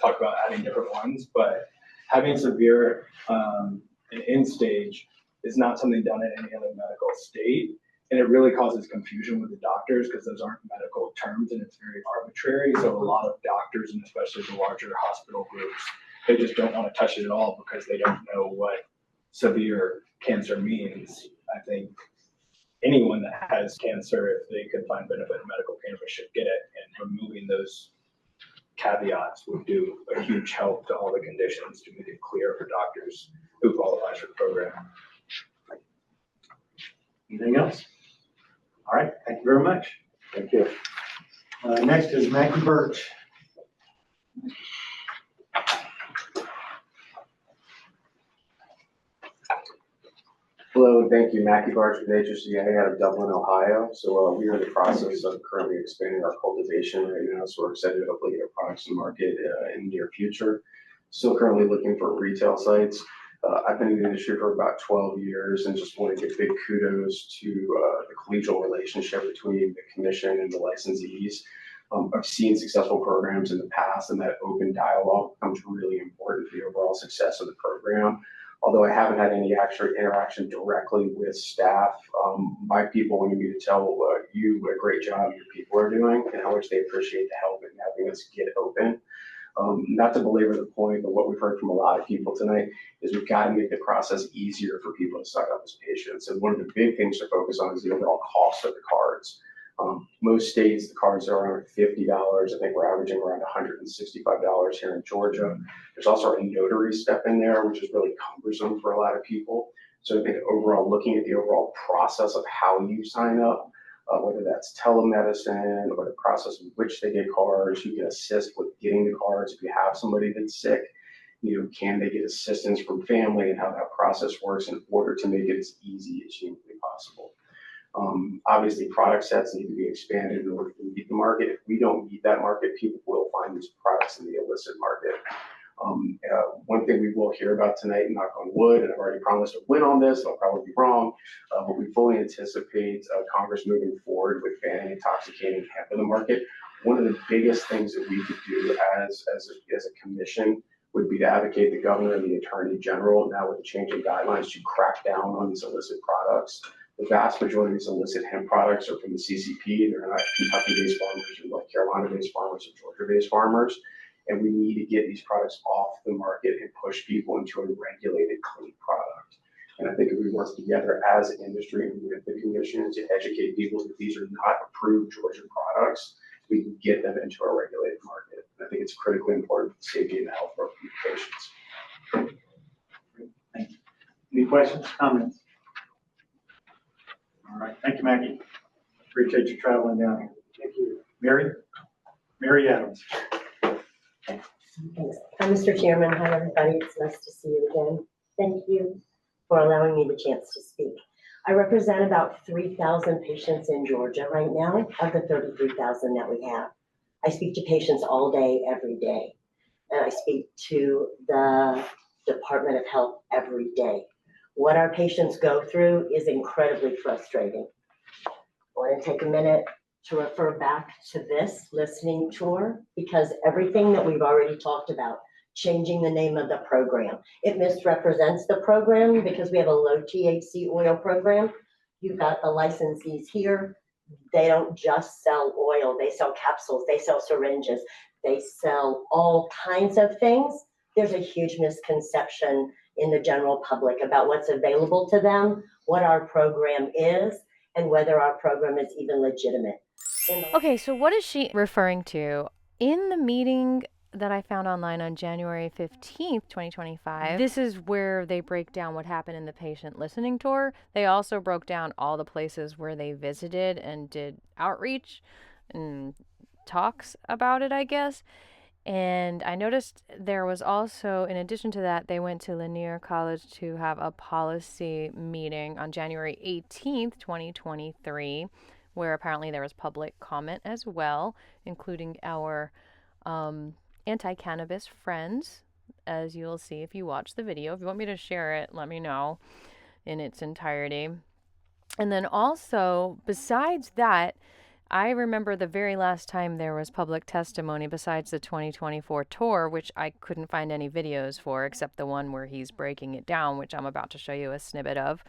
S10: talk about adding different ones, but having severe and end-stage is not something done in any other medical state. And it really causes confusion with the doctors because those aren't medical terms and it's very arbitrary. So a lot of doctors, and especially the larger hospital groups, they just don't want to touch it at all because they don't know what severe cancer means. I think anyone that has cancer, if they could find benefit in medical cannabis, should get it. And removing those caveats would do a huge help to all the conditions to make it clear for doctors who qualify for the program.
S4: Anything else? All right, thank you very much.
S10: Thank you.
S4: Next is Mackie Birch.
S5: Hello, and thank you. Mackie Barge with HCA out of Dublin, Ohio. So we are in the process of currently expanding our cultivation right now. So we're excited to hopefully get our products to market in the near future. Still currently looking for retail sites. I've been in the industry for about 12 years and just want to give big kudos to the collegial relationship between the commission and the licensees. I've seen successful programs in the past, and that open dialogue becomes really important for the overall success of the program. Although I haven't had any actual interaction directly with staff, my people wanted me to tell you what a great job your people are doing and how much they appreciate the help in having us get open. Not to belabor the point, but what we've heard from a lot of people tonight is we've got to make the process easier for people to sign up as patients. And one of the big things to focus on is the overall cost of the cards. Most states, the cards are around $50. I think we're averaging around $165 here in Georgia. There's also a notary step in there, which is really cumbersome for a lot of people. So I think overall, looking at the overall process of how you sign up, whether that's telemedicine or the process in which they get cards, you can assist with getting the cards. If you have somebody that's sick, can they get assistance from family and how that process works in order to make it as easy as humanly possible. Obviously, product sets need to be expanded in order to meet the market. If we don't meet that market, people will find these products in the illicit market. One thing we will hear about tonight, knock on wood, and I've already promised to win on this, I'll probably be wrong, but we fully anticipate Congress moving forward with banning intoxicating hemp in the market. One of the biggest things that we could do as a commission would be to advocate the governor and the attorney general now with the changing guidelines to crack down on these illicit products. The vast majority of these illicit hemp products are from the CCP. They're not Kentucky-based farmers or North Carolina-based farmers or Georgia-based farmers. And we need to get these products off the market and push people into a regulated, clean product. And I think if we work together as an industry and with the commission to educate people that these are not approved Georgia products, we can get them into a regulated market. And I think it's critically important for the safety and the health of our patients.
S4: Thank you. Any questions, comments? All right, thank you, Maggie. Appreciate you traveling down here. Thank you. Mary Adams.
S11: Thanks. Mr. Chairman, hi everybody. It's nice to see you again. Thank you for allowing me the chance to speak. I represent about 3,000 patients in Georgia right now of the 33,000 that we have. I speak to patients all day, every day. And I speak to the Department of Health every day. What our patients go through is incredibly frustrating. I want to take a minute to refer back to this listening tour because everything that we've already talked about, changing the name of the program, it misrepresents the program because we have a low THC oil program. You've got the licensees here. They don't just sell oil. They sell capsules. They sell syringes. They sell all kinds of things. There's a huge misconception in the general public about what's available to them, what our program is, and whether our program is even legitimate.
S1: Okay, so what is she referring to? In the meeting that I found online on January 15th, 2025, this is where they break down what happened in the patient listening tour. They also broke down all the places where they visited and did outreach and talks about it, I guess. And I noticed there was also, in addition to that, they went to Lanier College to have a policy meeting on January 18th, 2023, where apparently there was public comment as well, including our anti-cannabis friends, as you'll see if you watch the video. If you want me to share it, let me know in its entirety. And then also, besides that, I remember the very last time there was public testimony besides the 2024 tour, which I couldn't find any videos for except the one where he's breaking it down, which I'm about to show you a snippet of.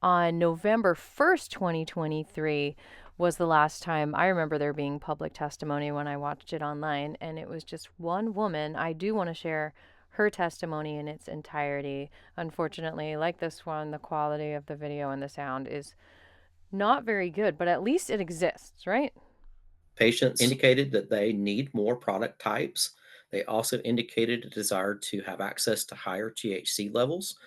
S1: On November 1st, 2023 was the last time I remember there being public testimony when I watched it online, and it was just one woman. I do want to share her testimony in its entirety. Unfortunately, like this one, the quality of the video and the sound is not very good, but at least it exists, right?
S17: Patients indicated that they need more product types. They also indicated a desire to have access to higher THC levels.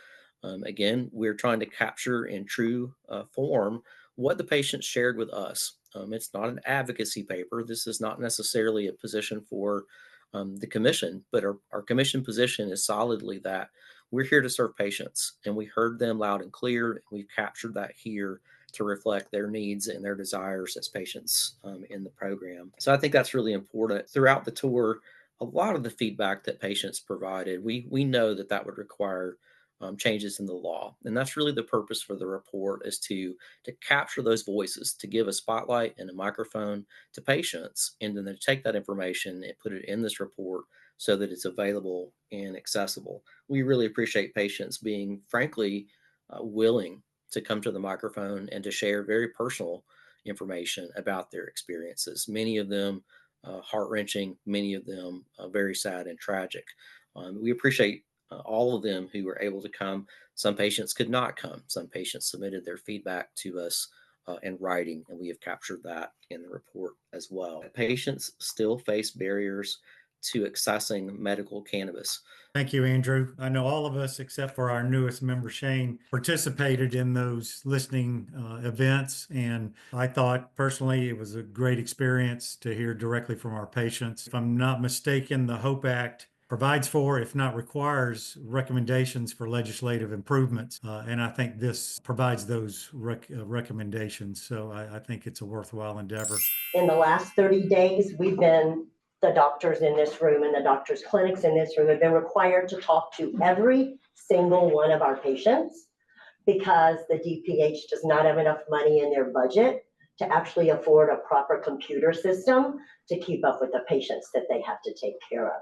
S17: Again, we're trying to capture in true form what the patients shared with us. It's not an advocacy paper. This is not necessarily a position for the commission, but our commission position is solidly that we're here to serve patients, and we heard them loud and clear. And we've captured that here to reflect their needs and their desires as patients in the program. So I think that's really important. Throughout the tour, a lot of the feedback that patients provided, we know that that would require changes in the law. And that's really the purpose for the report, is to capture those voices, to give a spotlight and a microphone to patients, and then to take that information and put it in this report so that it's available and accessible. We really appreciate patients being, frankly, willing to come to the microphone and to share very personal information about their experiences. Many of them heart-wrenching, many of them very sad and tragic. We appreciate all of them who were able to come. Some patients could not come. Some patients submitted their feedback to us in writing, and we have captured that in the report as well. Patients still face barriers to accessing medical cannabis.
S18: Thank you, Andrew. I know all of us, except for our newest member, Shane, participated in those listening events. And I thought personally it was a great experience to hear directly from our patients. If I'm not mistaken, the HOPE Act provides for, if not requires, recommendations for legislative improvements. And I think this provides those recommendations. So I think it's a worthwhile endeavor.
S11: In the last 30 days, the doctors in this room and the doctors' clinics in this room have been required to talk to every single one of our patients, because the DPH does not have enough money in their budget to actually afford a proper computer system to keep up with the patients that they have to take care of.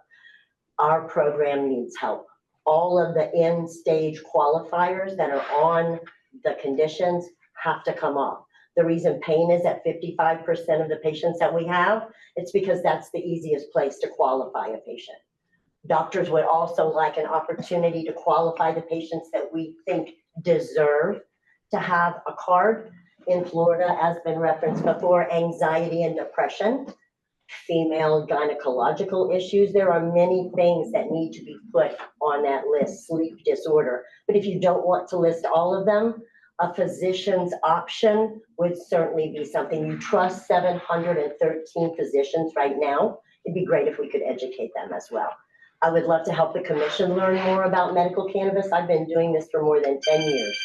S11: Our program needs help. All of the end stage qualifiers that are on the conditions have to come off. The reason pain is at 55% of the patients that we have, it's because that's the easiest place to qualify a patient. Doctors would also like an opportunity to qualify the patients that we think deserve to have a card. In Florida, as been referenced before, anxiety and depression, female gynecological issues. There are many things that need to be put on that list, sleep disorder. But if you don't want to list all of them, a physician's option would certainly be something. You trust 713 physicians right now. It'd be great if we could educate them as well. I would love to help the commission learn more about medical cannabis. I've been doing this for more than 10 years.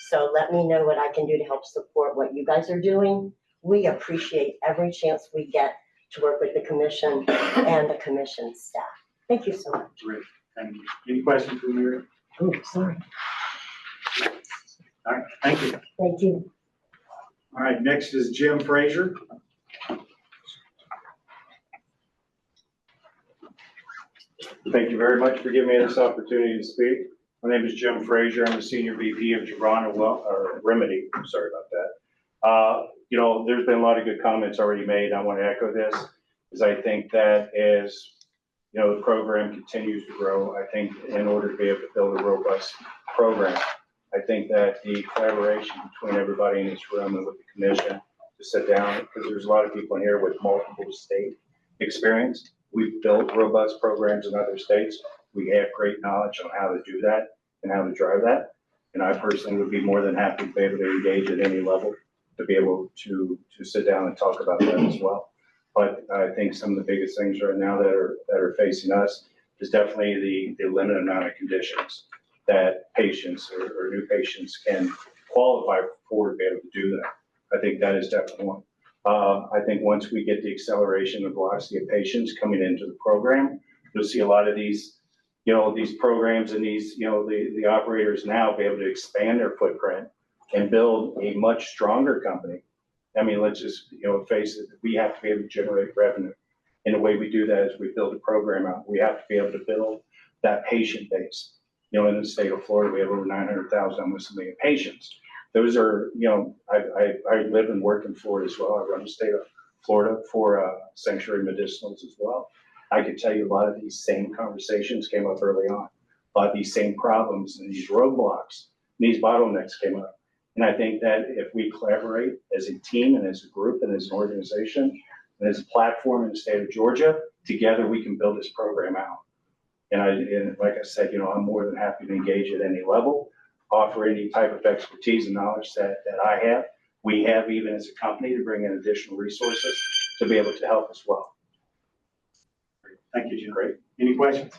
S11: So let me know what I can do to help support what you guys are doing. We appreciate every chance we get to work with the commission and the commission staff. Thank you so much.
S4: Great, thank you. Any questions for Mary?
S11: Oh, sorry.
S4: All right, thank you.
S11: Thank you.
S4: All right, next is Jim Frazier.
S19: Thank you very much for giving me this opportunity to speak. My name is Jim Frazier. I'm the Senior VP of Remedy. Sorry about that. You know, there's been a lot of good comments already made. I want to echo this, because I think that as, you know, the program continues to grow, I think in order to be able to build a robust program, I think that the collaboration between everybody in this room and with the commission to sit down, because there's a lot of people in here with multiple state experience. We've built robust programs in other states. We have great knowledge on how to do that and how to drive that. And I personally would be more than happy to be able to engage at any level to be able to sit down and talk about that as well. But I think some of the biggest things right now that are facing us is definitely the limited amount of conditions that patients or new patients can qualify for to be able to do that. I think that is definitely one. I think once we get the acceleration of velocity of patients coming into the program, you'll see a lot of these, you know, these programs and these, you know, the operators now be able to expand their footprint and build a much stronger company. I mean, let's just, you know, face it, we have to be able to generate revenue. And the way we do that is we build a program out. We have to be able to build that patient base. You know, in the state of Florida, we have over 900,000, almost a million patients. Those are, you know, I live and work in Florida as well. I run the state of Florida for Sanctuary Medicinals as well. I can tell you a lot of these same conversations came up early on. A lot of these same problems and these roadblocks, these bottlenecks came up. And I think that if we collaborate as a team and as a group and as an organization and as a platform in the state of Georgia, together we can build this program out. And like I said, you know, I'm more than happy to engage at any level, offer any type of expertise and knowledge that I have. We have, even as a company, to bring in additional resources to be able to help as well.
S4: Thank you, Jim. Great. Any questions?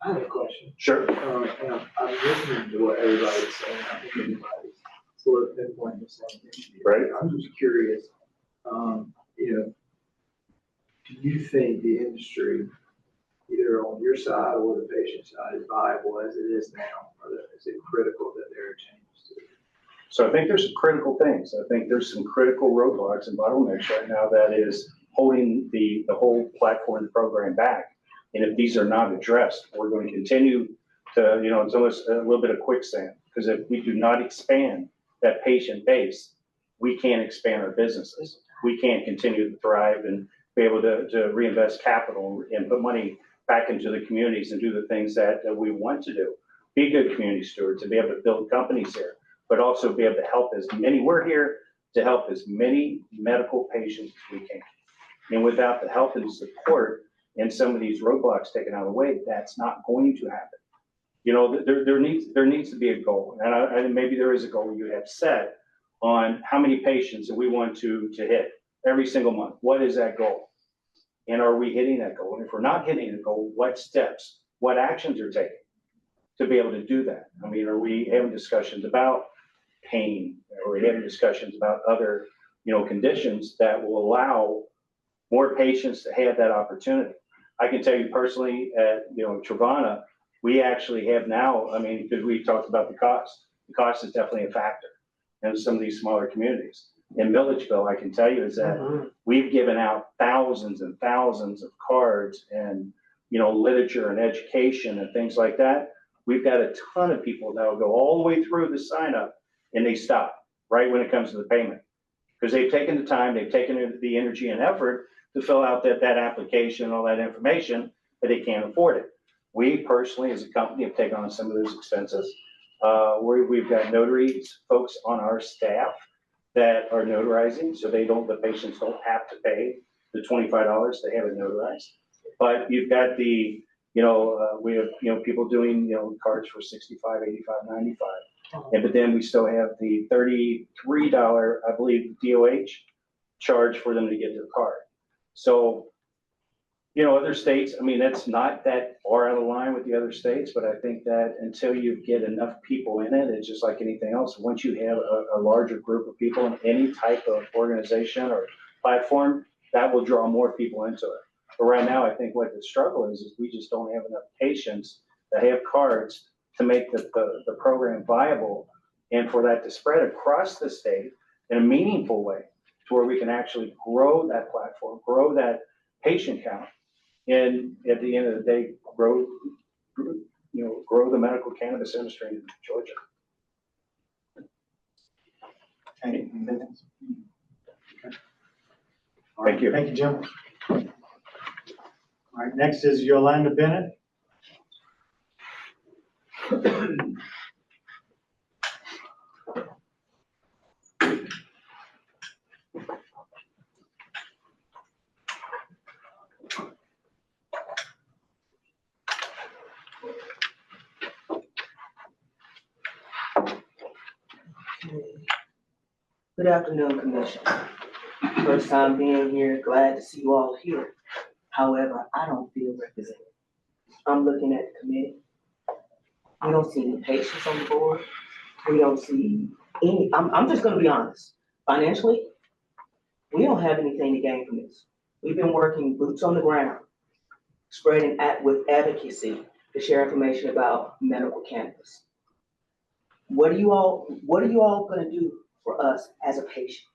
S20: I have a question.
S19: Sure.
S20: And I'm listening to what everybody's saying. I think everybody's sort of pinpointing the same thing.
S19: Right.
S20: I'm just curious, you know, do you think the industry, either on your side or the patient side, is viable as it is now? Or is it critical that there are changes to it?
S19: So I think there's some critical things. I think there's some critical roadblocks and bottlenecks right now that is holding the whole platform and program back. And if these are not addressed, we're going to continue to, you know, it's almost a little bit of quicksand. Because if we do not expand that patient base, we can't expand our businesses. We can't continue to thrive and be able to reinvest capital and put money back into the communities and do the things that we want to do. Be good community stewards and be able to build companies here, but also be able to help as many, we're here to help as many medical patients as we can. And without the help and support and some of these roadblocks taken out of the way, that's not going to happen. You know, there needs to be a goal, and maybe there is a goal you have set on how many patients that we want to hit every single month. What is that goal? And are we hitting that goal? And if we're not hitting the goal, what steps, what actions are taken to be able to do that? I mean, are we having discussions about pain? Are we having discussions about other, you know, conditions that will allow more patients to have that opportunity? I can tell you personally at, you know, Trevana, we actually have now, I mean, because we talked about the cost. The cost is definitely a factor in some of these smaller communities. In Milledgeville, I can tell you is that we've given out thousands and thousands of cards and, you know, literature and education and things like that. We've got a ton of people that will go all the way through the sign up and they stop right when it comes to the payment. Because they've taken the time, they've taken the energy and effort to fill out that application and all that information, but they can't afford it. We personally, as a company, have taken on some of those expenses. We've got notaries, folks on our staff that are notarizing, so the patients don't have to pay the $25 to have it notarized. But you've got we have, you know, people doing, you know, cards for $65, $85, $95. But then we still have the $33, I believe, DOH charge for them to get their card. So, you know, other states, I mean, that's not that far out of line with the other states, but I think that until you get enough people in it, it's just like anything else. Once you have a larger group of people in any type of organization or platform, that will draw more people into it. But right now, I think what the struggle is we just don't have enough patients that have cards to make the program viable and for that to spread across the state in a meaningful way to where we can actually grow that platform, grow that patient count, and at the end of the day, grow the medical cannabis industry in Georgia.
S4: Any minutes? Okay.
S19: Thank you.
S4: Thank you, Jim. All right, next is Yolanda Bennett.
S21: Good afternoon, Commission. First time being here, glad to see you all here. However, I don't feel represented. I'm looking at the committee. We don't see any patients on the board. We don't see any, I'm just gonna be honest. Financially, we don't have anything to gain from this. We've been working boots on the ground, spreading with advocacy to share information about medical cannabis. What are you all gonna do for us as a patient?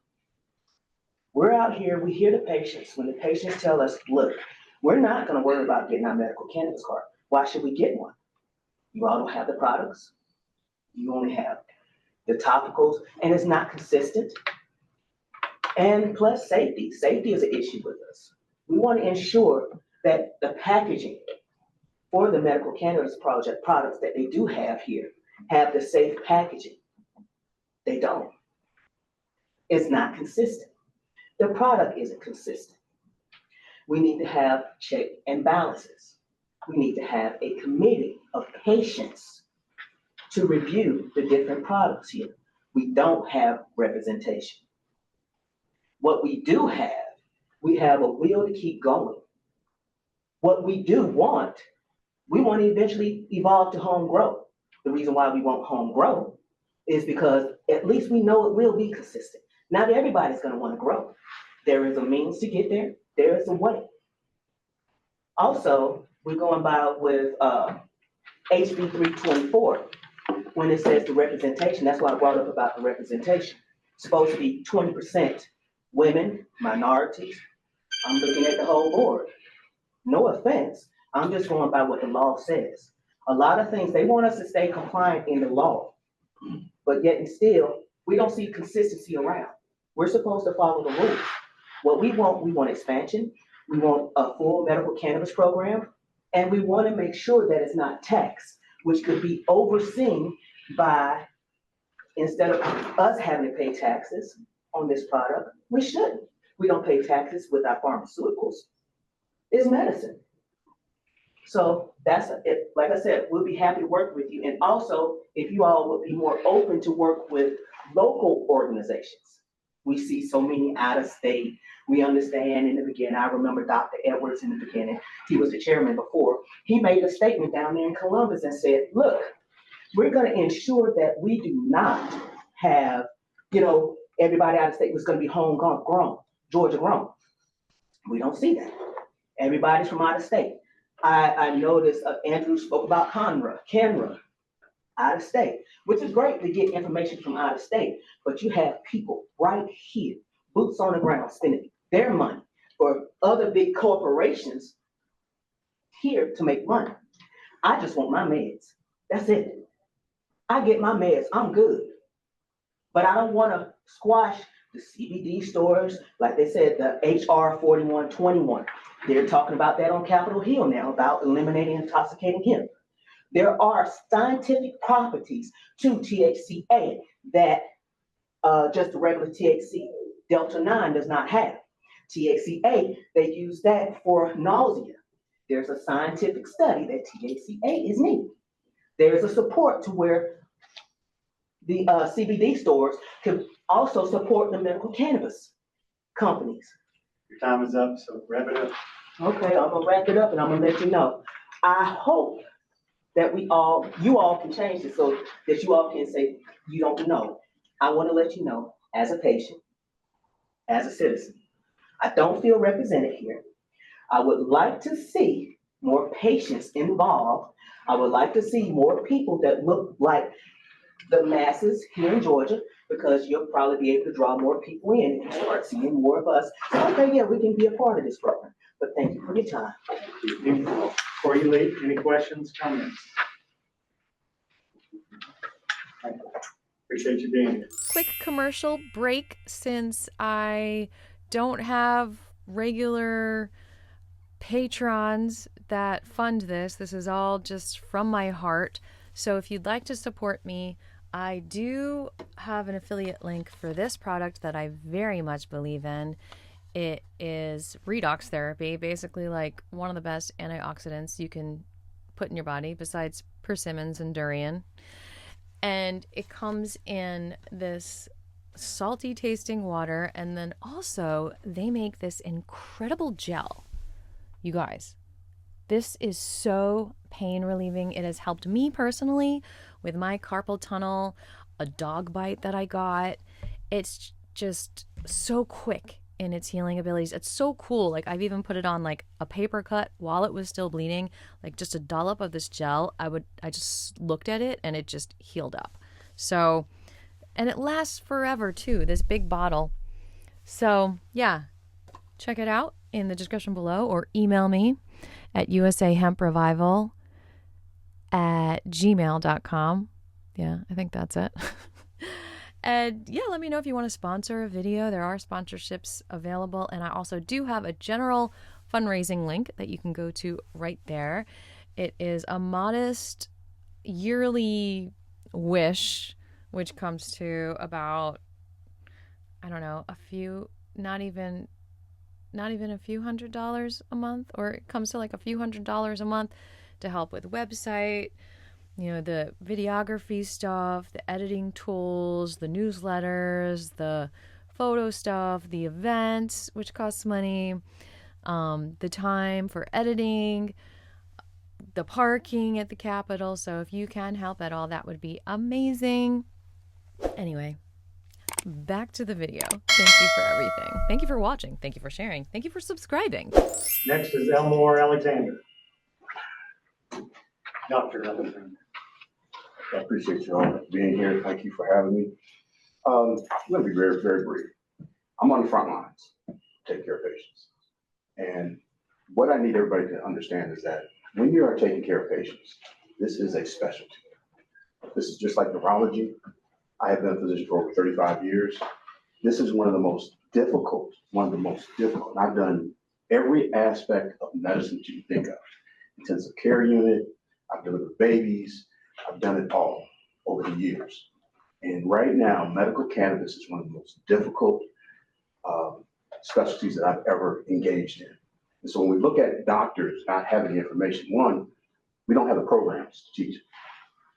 S21: We're out here, we hear the patients. When the patients tell us, look, we're not gonna worry about getting our medical cannabis card. Why should we get one? You all don't have the products. You only have the topicals, and it's not consistent. And plus safety. Safety is an issue with us. We want to ensure that the packaging for the medical cannabis products that they do have here have the safe packaging. They don't. It's not consistent. The product isn't consistent. We need to have check and balances. We need to have a committee of patients to review the different products here. We don't have representation. What we do have, we have a will to keep going. What we do want, We want to eventually evolve to home grow. The reason why we want home grow is because at least we know it will be consistent. Not everybody's going to want to grow. There is a means to get there. There is a way. Also, we're going by with HB 324 when it says the representation. That's why I brought up about the representation. It's supposed to be 20% women, minorities. I'm looking at the whole board. No offense. I'm just going by what the law says. A lot of things, they want us to stay compliant in the law, but yet and still, we don't see consistency around. We're supposed to follow the rules. What we want expansion. We want a full medical cannabis program, and we want to make sure that it's not taxed, which could be overseen by, instead of us having to pay taxes on this product, we shouldn't. We don't pay taxes with our pharmaceuticals. It's medicine. So that's it. Like I said, we'll be happy to work with you. And also, if you all would be more open to work with local organizations. We see so many out of state. We understand in the beginning, I remember Dr. Edwards in the beginning, he was the chairman before. He made a statement down there in Columbus and said, look, we're gonna ensure that we do not have, everybody out of state was gonna be homegrown, Georgia grown. We don't see that. Everybody's from out of state. I noticed Andrew spoke about CANNRA, out of state, which is great to get information from out of state, but you have people right here, boots on the ground, spending their money for other big corporations here to make money. I just want my meds. That's it. I get my meds, I'm good. But I don't want to squash the CBD stores, like they said, the HR 4121. They're talking about that on Capitol Hill now, about eliminating intoxicating hemp. There are scientific properties to THCA that just the regular THC Delta 9 does not have. THCA, they use that for nausea. There's a scientific study that THCA is needed. There's a support to where the CBD stores can also support the medical cannabis companies.
S4: Your time is up, so wrap it up.
S21: Okay, I'm gonna wrap it up and I'm gonna let you know. I hope that you all can change it so that you all can say, you don't know. I wanna let you know, as a patient, as a citizen, I don't feel represented here. I would like to see more patients involved. I would like to see more people that look like the masses here in Georgia, because you'll probably be able to draw more people in and start seeing more of us. So, okay, yeah, we can be a part of this program. But thank you for your time.
S4: Before you leave, any questions, comments? Appreciate you being here.
S1: Quick commercial break, since I don't have regular patrons that fund this. This is all just from my heart. So if you'd like to support me, I do have an affiliate link for this product that I very much believe in. It is redox therapy, basically like one of the best antioxidants you can put in your body besides persimmons and durian. And it comes in this salty tasting water, and then also they make this incredible gel. You guys, this is so pain relieving. It has helped me personally with my carpal tunnel, a dog bite that I got. It's just so quick in its healing abilities. It's so cool. Like, I've even put it on like a paper cut while it was still bleeding, like just a dollop of this gel. I just looked at it and it just healed up. So, and it lasts forever too, this big bottle. So yeah, check it out in the description below, or email me at usahemprevival@gmail.com. Yeah, I think that's it. And yeah, let me know if you want to sponsor a video. There are sponsorships available. And I also do have a general fundraising link that you can go to right there. It is a modest yearly wish, which comes to about, I don't know, not even a few $100s a month, or it comes to like a few $100s a month to help with website, the videography stuff, the editing tools, the newsletters, the photo stuff, the events, which costs money, the time for editing, the parking at the Capitol. So if you can help at all, that would be amazing. Anyway, back to the video. Thank you for everything. Thank you for watching. Thank you for sharing. Thank you for subscribing.
S4: Next is Elmore Alexander. Dr. Alexander.
S7: I appreciate you all being here. Thank you for having me. I'm going to be very, very brief. I'm on the front lines, take care of patients. And what I need everybody to understand is that when you are taking care of patients, this is a specialty. This is just like neurology. I have been a physician for over 35 years. This is one of the most difficult. I've done every aspect of medicine that you can think of. Intensive care unit, I've delivered babies, I've done it all over the years. And right now, medical cannabis is one of the most difficult specialties that I've ever engaged in. And so when we look at doctors not having the information, one, we don't have the programs to teach it.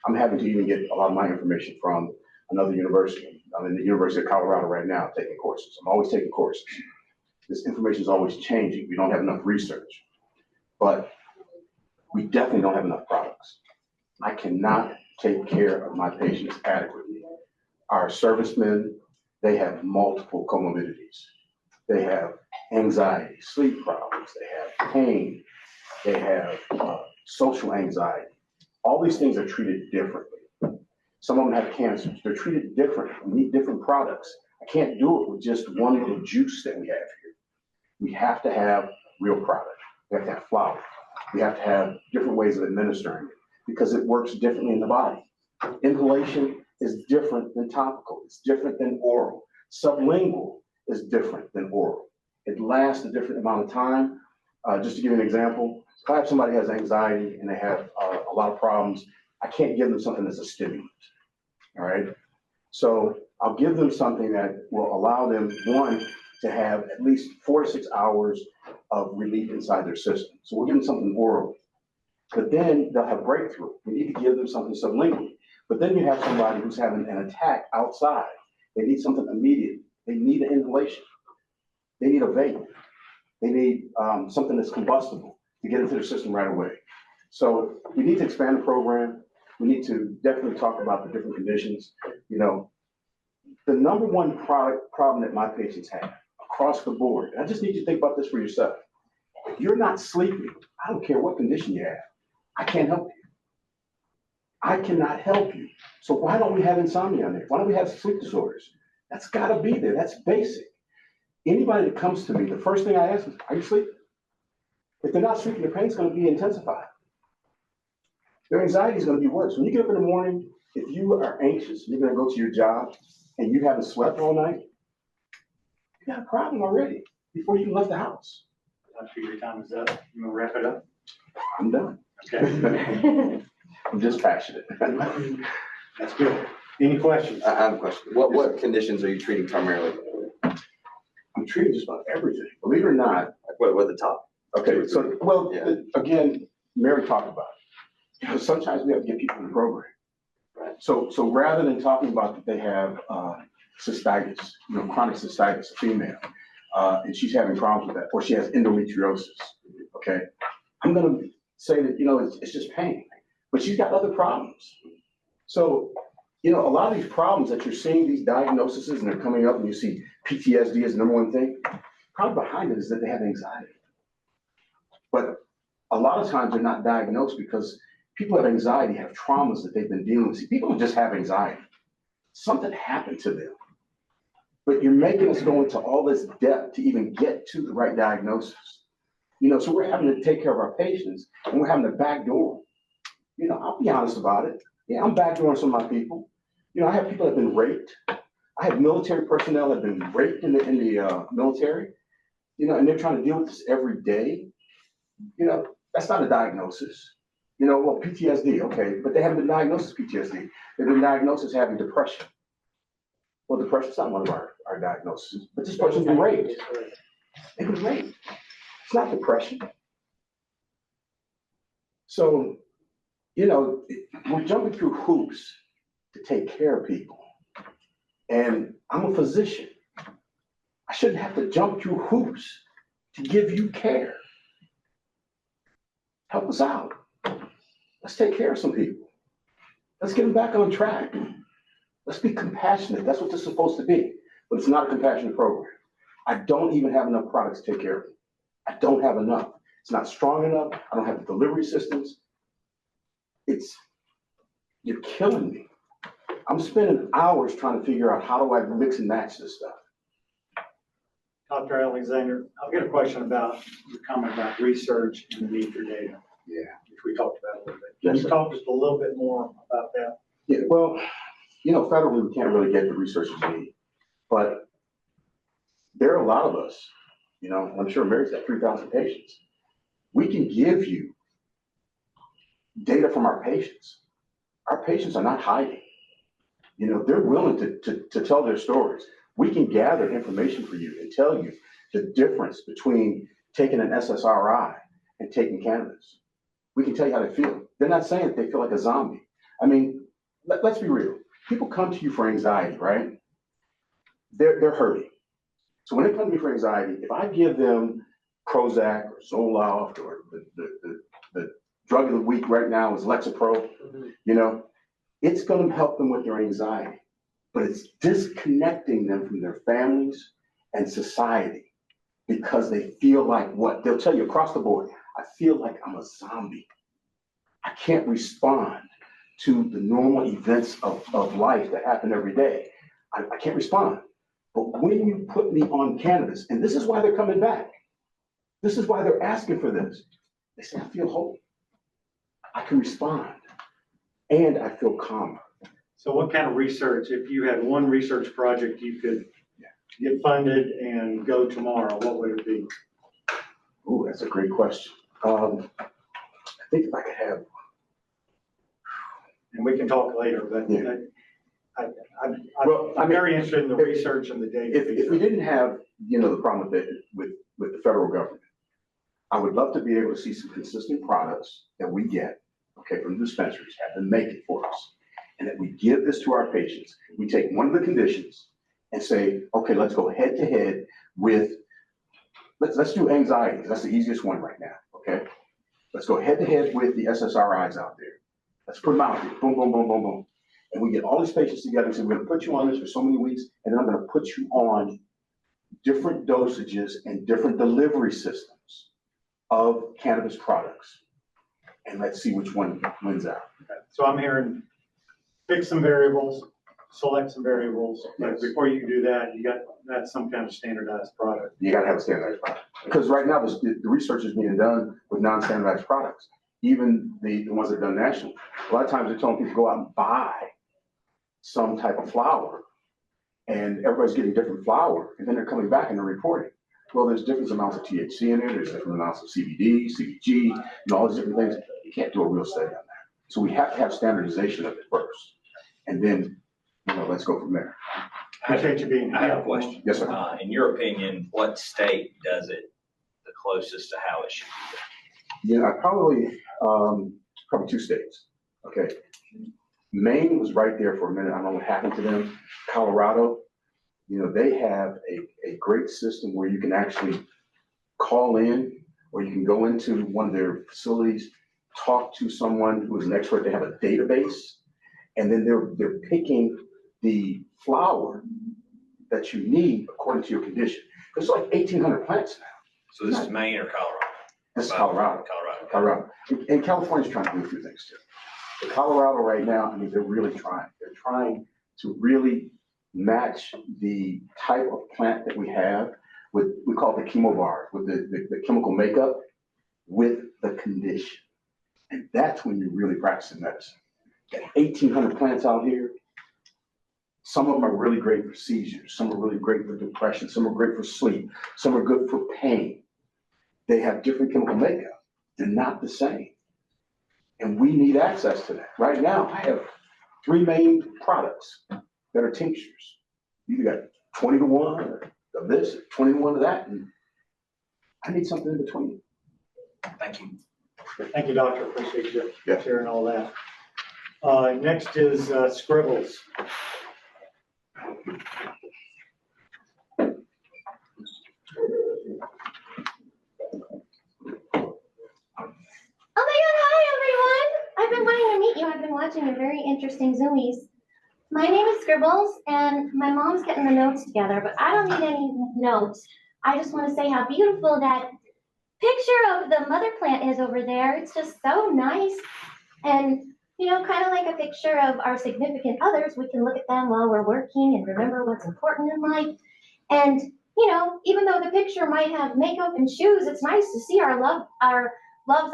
S7: I'm having to even get a lot of my information from another university. I'm in the University of Colorado right now taking courses. I'm always taking courses. This information is always changing. We don't have enough research, but we definitely don't have enough products. I cannot take care of my patients adequately. Our servicemen, they have multiple comorbidities. They have anxiety, sleep problems, they have pain, they have social anxiety. All these things are treated differently. Some of them have cancers. They're treated differently. We need different products. I can't do it with just one little juice that we have here. We have to have real product. We have to have flour. We have to have different ways of administering it because it works differently in the body. Inhalation is different than topical. It's different than oral. Sublingual is different than oral. It lasts a different amount of time. Just to give you an example, if I have somebody who has anxiety and they have a lot of problems, I can't give them something that's a stimulant, all right? So I'll give them something that will allow them, one, to have at least 4 to 6 hours of relief inside their system. So we'll give them something orally, but then they'll have breakthrough. We need to give them something sublingually. But then you have somebody who's having an attack outside. They need something immediate. They need an inhalation. They need a vape. They need something that's combustible to get into their system right away. So we need to expand the program. We need to definitely talk about the different conditions. You know, the number one problem that my patients have across the board, and I just need you to think about this for yourself. If you're not sleeping, I don't care what condition you have, I can't help you. I cannot help you. So why don't we have insomnia on there? Why don't we have sleep disorders? That's gotta be there, that's basic. Anybody that comes to me, the first thing I ask is, are you sleeping? If they're not sleeping, their pain's gonna be intensified. Their anxiety is gonna be worse. When you get up in the morning, if you are anxious, you're gonna go to your job and you haven't slept all night, you got a problem already before you even left the house.
S4: Dr. Your time is up. You wanna wrap it up?
S7: I'm done.
S4: Okay.
S7: I'm just passionate.
S4: That's good. Any questions?
S16: I have a question. What conditions are you treating primarily?
S7: I'm treating just about everything. Believe it or not.
S16: What are the top?
S7: Okay, so, well, yeah. Again, Mary talked about it. You know, sometimes we have to get people in the program. Right. So rather than talking about that they have cystitis, you know, chronic cystitis, a female, and she's having problems with that, or she has endometriosis, okay? I'm gonna say that, you know, it's just pain, but she's got other problems. So, you know, a lot of these problems that you're seeing, these diagnoses, and they're coming up and you see PTSD as the number one thing, probably behind it is that they have anxiety. But a lot of times they're not diagnosed because people have anxiety, have traumas that they've been dealing with. See, people don't just have anxiety. Something happened to them. But you're making us go into all this depth to even get to the right diagnosis. You know, so we're having to take care of our patients and we're having to backdoor. You know, I'll be honest about it. Yeah, I'm backdooring some of my people. You know, I have people that have been raped. I have military personnel that have been raped in the military, you know, and they're trying to deal with this every day. You know, that's not a diagnosis. You know, well, PTSD, okay, but they haven't been diagnosed as PTSD. They've been diagnosed as having depression. Well, depression's not one of our diagnoses, but this person's been raped. They've been raped. It's not depression. So, you know, we're jumping through hoops to take care of people. And I'm a physician. I shouldn't have to jump through hoops to give you care. Help us out. Let's take care of some people. Let's get them back on track. Let's be compassionate. That's what this is supposed to be. But it's not a compassionate program. I don't even have enough products to take care of them. I don't have enough. It's not strong enough. I don't have the delivery systems. You're killing me. I'm spending hours trying to figure out how do I mix and match this stuff.
S4: Dr. Alexander, I've got a question about your comment about research and the need for data.
S7: Yeah.
S4: Which we talked about a little bit.
S7: Yes,
S4: Can you
S7: sir.
S4: talk just a little bit more about that?
S7: Yeah, well, federally, we can't really get the researchers we need, but there are a lot of us, I'm sure Mary's got 3,000 patients. We can give you data from our patients. Our patients are not hiding. They're willing to tell their stories. We can gather information for you and tell you the difference between taking an SSRI and taking cannabis. We can tell you how they feel. They're not saying that they feel like a zombie. I mean, let's be real. People come to you for anxiety, right? They're hurting. So when they come to me for anxiety, if I give them Prozac or Zoloft or the drug of the week right now is Lexapro, it's going to help them with their anxiety. But it's disconnecting them from their families and society because they feel like what? They'll tell you across the board, I feel like I'm a zombie. I can't respond to the normal events of life that happen every day. I can't respond. But when you put me on cannabis, and this is why they're coming back, this is why they're asking for this, they say, I feel whole. I can respond, and I feel calmer.
S4: So what kind of research, if you had one research project you could get funded and go tomorrow, what would it be?
S7: Oh, that's a great question. I think if I could have,
S4: and we can talk later, but
S7: yeah.
S4: I'm very interested in the research and the data.
S7: If we didn't have, the problem with the federal government, I would love to be able to see some consistent products that we get, from the dispensaries, have them make it for us, and that we give this to our patients. We take one of the conditions and say, okay, let's go head to head with, let's do anxiety. That's the easiest one right now, okay? Let's go head to head with the SSRIs out there. Let's put them out there, boom, boom, boom, boom, boom. And we get all these patients together and say, we're gonna put you on this for so many weeks, and then I'm gonna put you on different dosages and different delivery systems of cannabis products. And let's see which one wins out.
S4: So I'm hearing pick some variables, select some variables. But before you can do that, you got that's some kind of standardized product.
S7: You gotta have a standardized product. Because right now, the research is being done with non-standardized products. Even the ones that are done nationally. A lot of times they're telling people to go out and buy some type of flower, and everybody's getting different flower, and then they're coming back and they're reporting. Well, there's different amounts of THC in it, there's different amounts of CBD, CBG, all these different things. You can't do a real study on that. So we have to have standardization of it first, and then, let's go from there.
S4: Appreciate you being here.
S2: I have a question.
S7: Yes, sir.
S2: In your opinion, what state does it the closest to how it should be done?
S7: Yeah, probably 2 states. Okay. Maine was right there for a minute. I don't know what happened to them. Colorado, they have a great system where you can actually call in, or you can go into one of their facilities, talk to someone who is an expert. They have a database, and then they're picking the flower that you need according to your condition. There's like 1,800 plants now.
S2: So this is Maine or Colorado?
S7: This is Colorado. Colorado. And California's trying to do a few things too. But Colorado right now, they're really trying. They're trying to really match the type of plant that we have with, we call it the chemobar, with the chemical makeup with the condition. And that's when you're really practicing medicine. Got 1,800 plants out here. Some of them are really great for seizures. Some are really great for depression. Some are great for sleep. Some are good for pain. They have different chemical makeup. They're not the same. And we need access to that. Right now, I have 3 main products that are tinctures. You got 20 to 1 of this, 20 to 1 of that, and I need something in between.
S2: Thank you.
S4: Thank you, Doctor. Appreciate you sharing all that. Next is Scribbles.
S22: Oh my God, hi everyone! I've been
S6: watching your very interesting Zoomies. My name is Scribbles, and my mom's getting the notes together, but I don't need any notes. I just want to say how beautiful that picture of the mother plant is over there. It's just so nice. And, you know, kind of like a picture of our significant others, we can look at them while we're working and remember what's important in life. And, you know, even though the picture might have makeup and shoes, it's nice to see our loves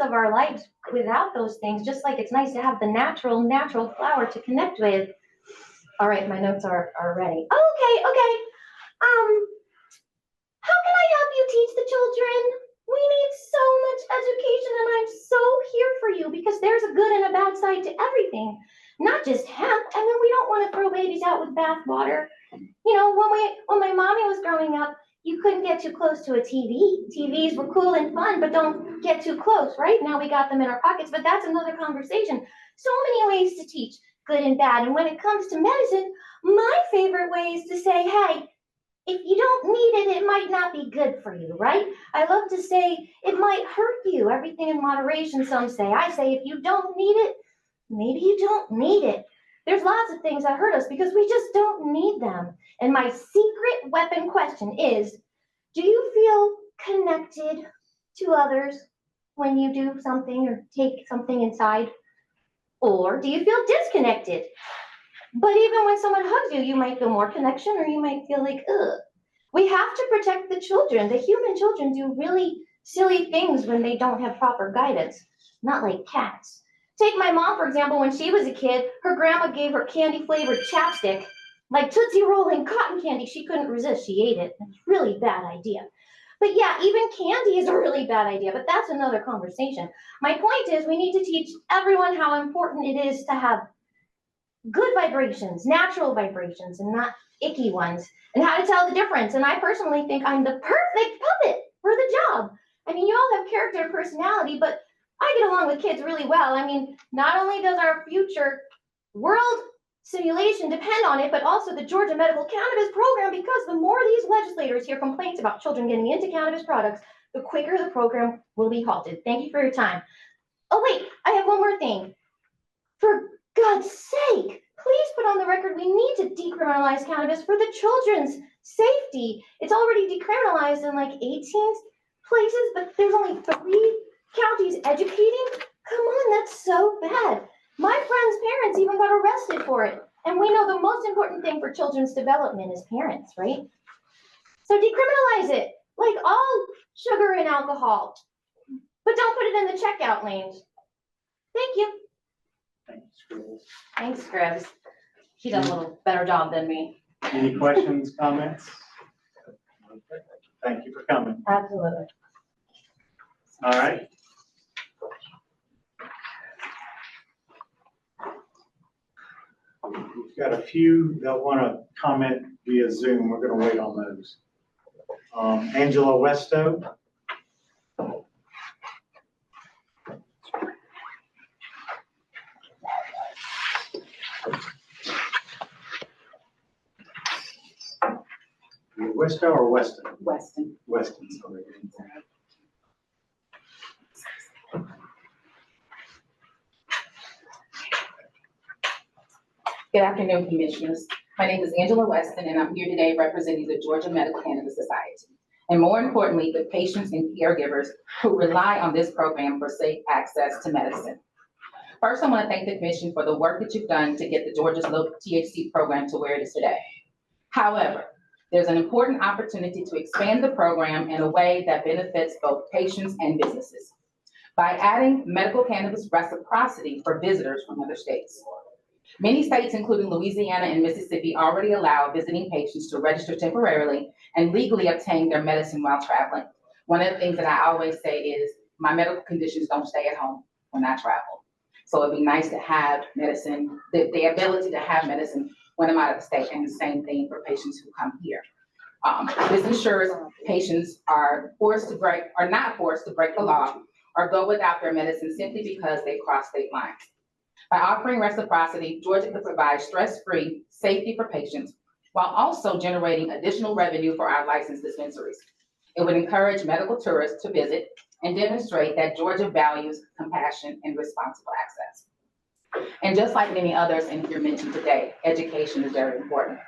S6: of our lives without those things, just like it's nice to have the natural flower to connect with. All right, my notes are ready. Okay. How can I help you teach the children? We need so much education, and I'm so here for you because there's a good and a bad side to everything, not just hemp. I mean, we don't want to throw babies out with bathwater. You know, when my mommy was growing up, you couldn't get too close to a TV. TVs were cool and fun, but don't get too close, right? Now we got them in our pockets, but that's another conversation. So many ways to teach, good and bad. And when it comes to medicine, my favorite way is to say, hey, if you don't need it, it might not be good for you, right? I love to say it might hurt you. Everything in moderation, some say. I say if you don't need it, maybe you don't need it. There's lots of things that hurt us because we just don't need them. And my secret weapon question is, do you feel connected to others when you do something or take something inside? Or do you feel disconnected? But even when someone hugs you, you might feel more connection or you might feel like, ugh. We have to protect the children. The human children do really silly things when they don't have proper guidance, not like cats. Take my mom, for example, when she was a kid, her grandma gave her candy-flavored chapstick, like Tootsie Roll and cotton candy. She couldn't resist. She ate it. It's a really bad idea. But yeah, even candy is a really bad idea, but that's another conversation. My point is we need to teach everyone how important it is to have good vibrations, natural vibrations, and not icky ones, and how to tell the difference. And I personally think I'm the perfect puppet for the job. I mean, you all have character and personality, but I get along with kids really well. I mean, not only does our future world simulation depend on it, but also the Georgia Medical Cannabis Program, because the more these legislators hear complaints about children getting into cannabis products, the quicker the program will be halted. Thank you for your time. Oh wait, I have one more thing. For God's sake, please put on the record we need to decriminalize cannabis for the children's safety. It's already decriminalized in like 18 places, but there's only 3 counties educating. Come on, that's so bad. My friend's parents even got arrested for it. And we know the most important thing for children's development is parents, right? So decriminalize it, like all sugar and alcohol. But don't put it in the checkout lanes. Thank you.
S1: Thanks, Scribs. She does a little better job than me.
S4: Any questions, comments? Thank you for coming.
S1: Absolutely.
S4: All right. We've got a few that want to comment via Zoom. We're going to wait on those. Angela Westo. Westo or Weston?
S22: Weston.
S4: Weston, sorry.
S22: Good afternoon, Commissioners. My name is Angela Weston, and I'm here today representing the Georgia Medical Cannabis Society, and more importantly, the patients and caregivers who rely on this program for safe access to medicine. First, I want to thank the Commission for the work that you've done to get the Georgia's low THC program to where it is today. However, there's an important opportunity to expand the program in a way that benefits both patients and businesses by adding medical cannabis reciprocity for visitors from other states. Many states, including Louisiana and Mississippi, already allow visiting patients to register temporarily and legally obtain their medicine while traveling. One of the things that I always say is my medical conditions don't stay at home when I travel. So it'd be nice to have medicine, the ability to have medicine when I'm out of the state, and the same thing for patients who come here. This ensures patients are not forced to break the law or go without their medicine simply because they cross state lines. By offering reciprocity, Georgia could provide stress-free safety for patients while also generating additional revenue for our licensed dispensaries. It would encourage medical tourists to visit and demonstrate that Georgia values compassion and responsible access. And just like many others in here mentioned today, education is very important.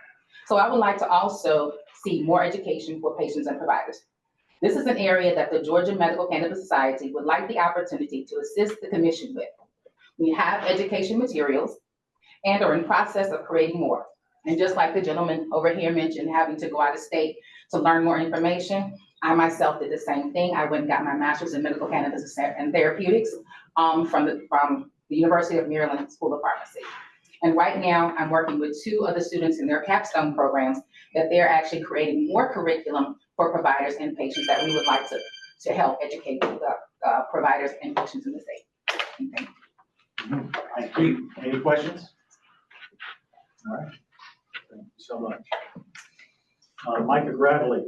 S22: So I would like to also see more education for patients and providers. This is an area that the Georgia Medical Cannabis Society would like the opportunity to assist the commission with. We have education materials and are in process of creating more. And just like the gentleman over here mentioned, having to go out of state to learn more information, I myself did the same thing. I went and got my master's in medical cannabis and therapeutics from the University of Maryland School of Pharmacy. And right now I'm working with 2 of the students in their capstone programs that they're actually creating more curriculum for providers and patients that we would like to help educate the providers and patients in the state. Thank you.
S4: Thank you. Any questions? All right. Thank you so much. Micah Gradley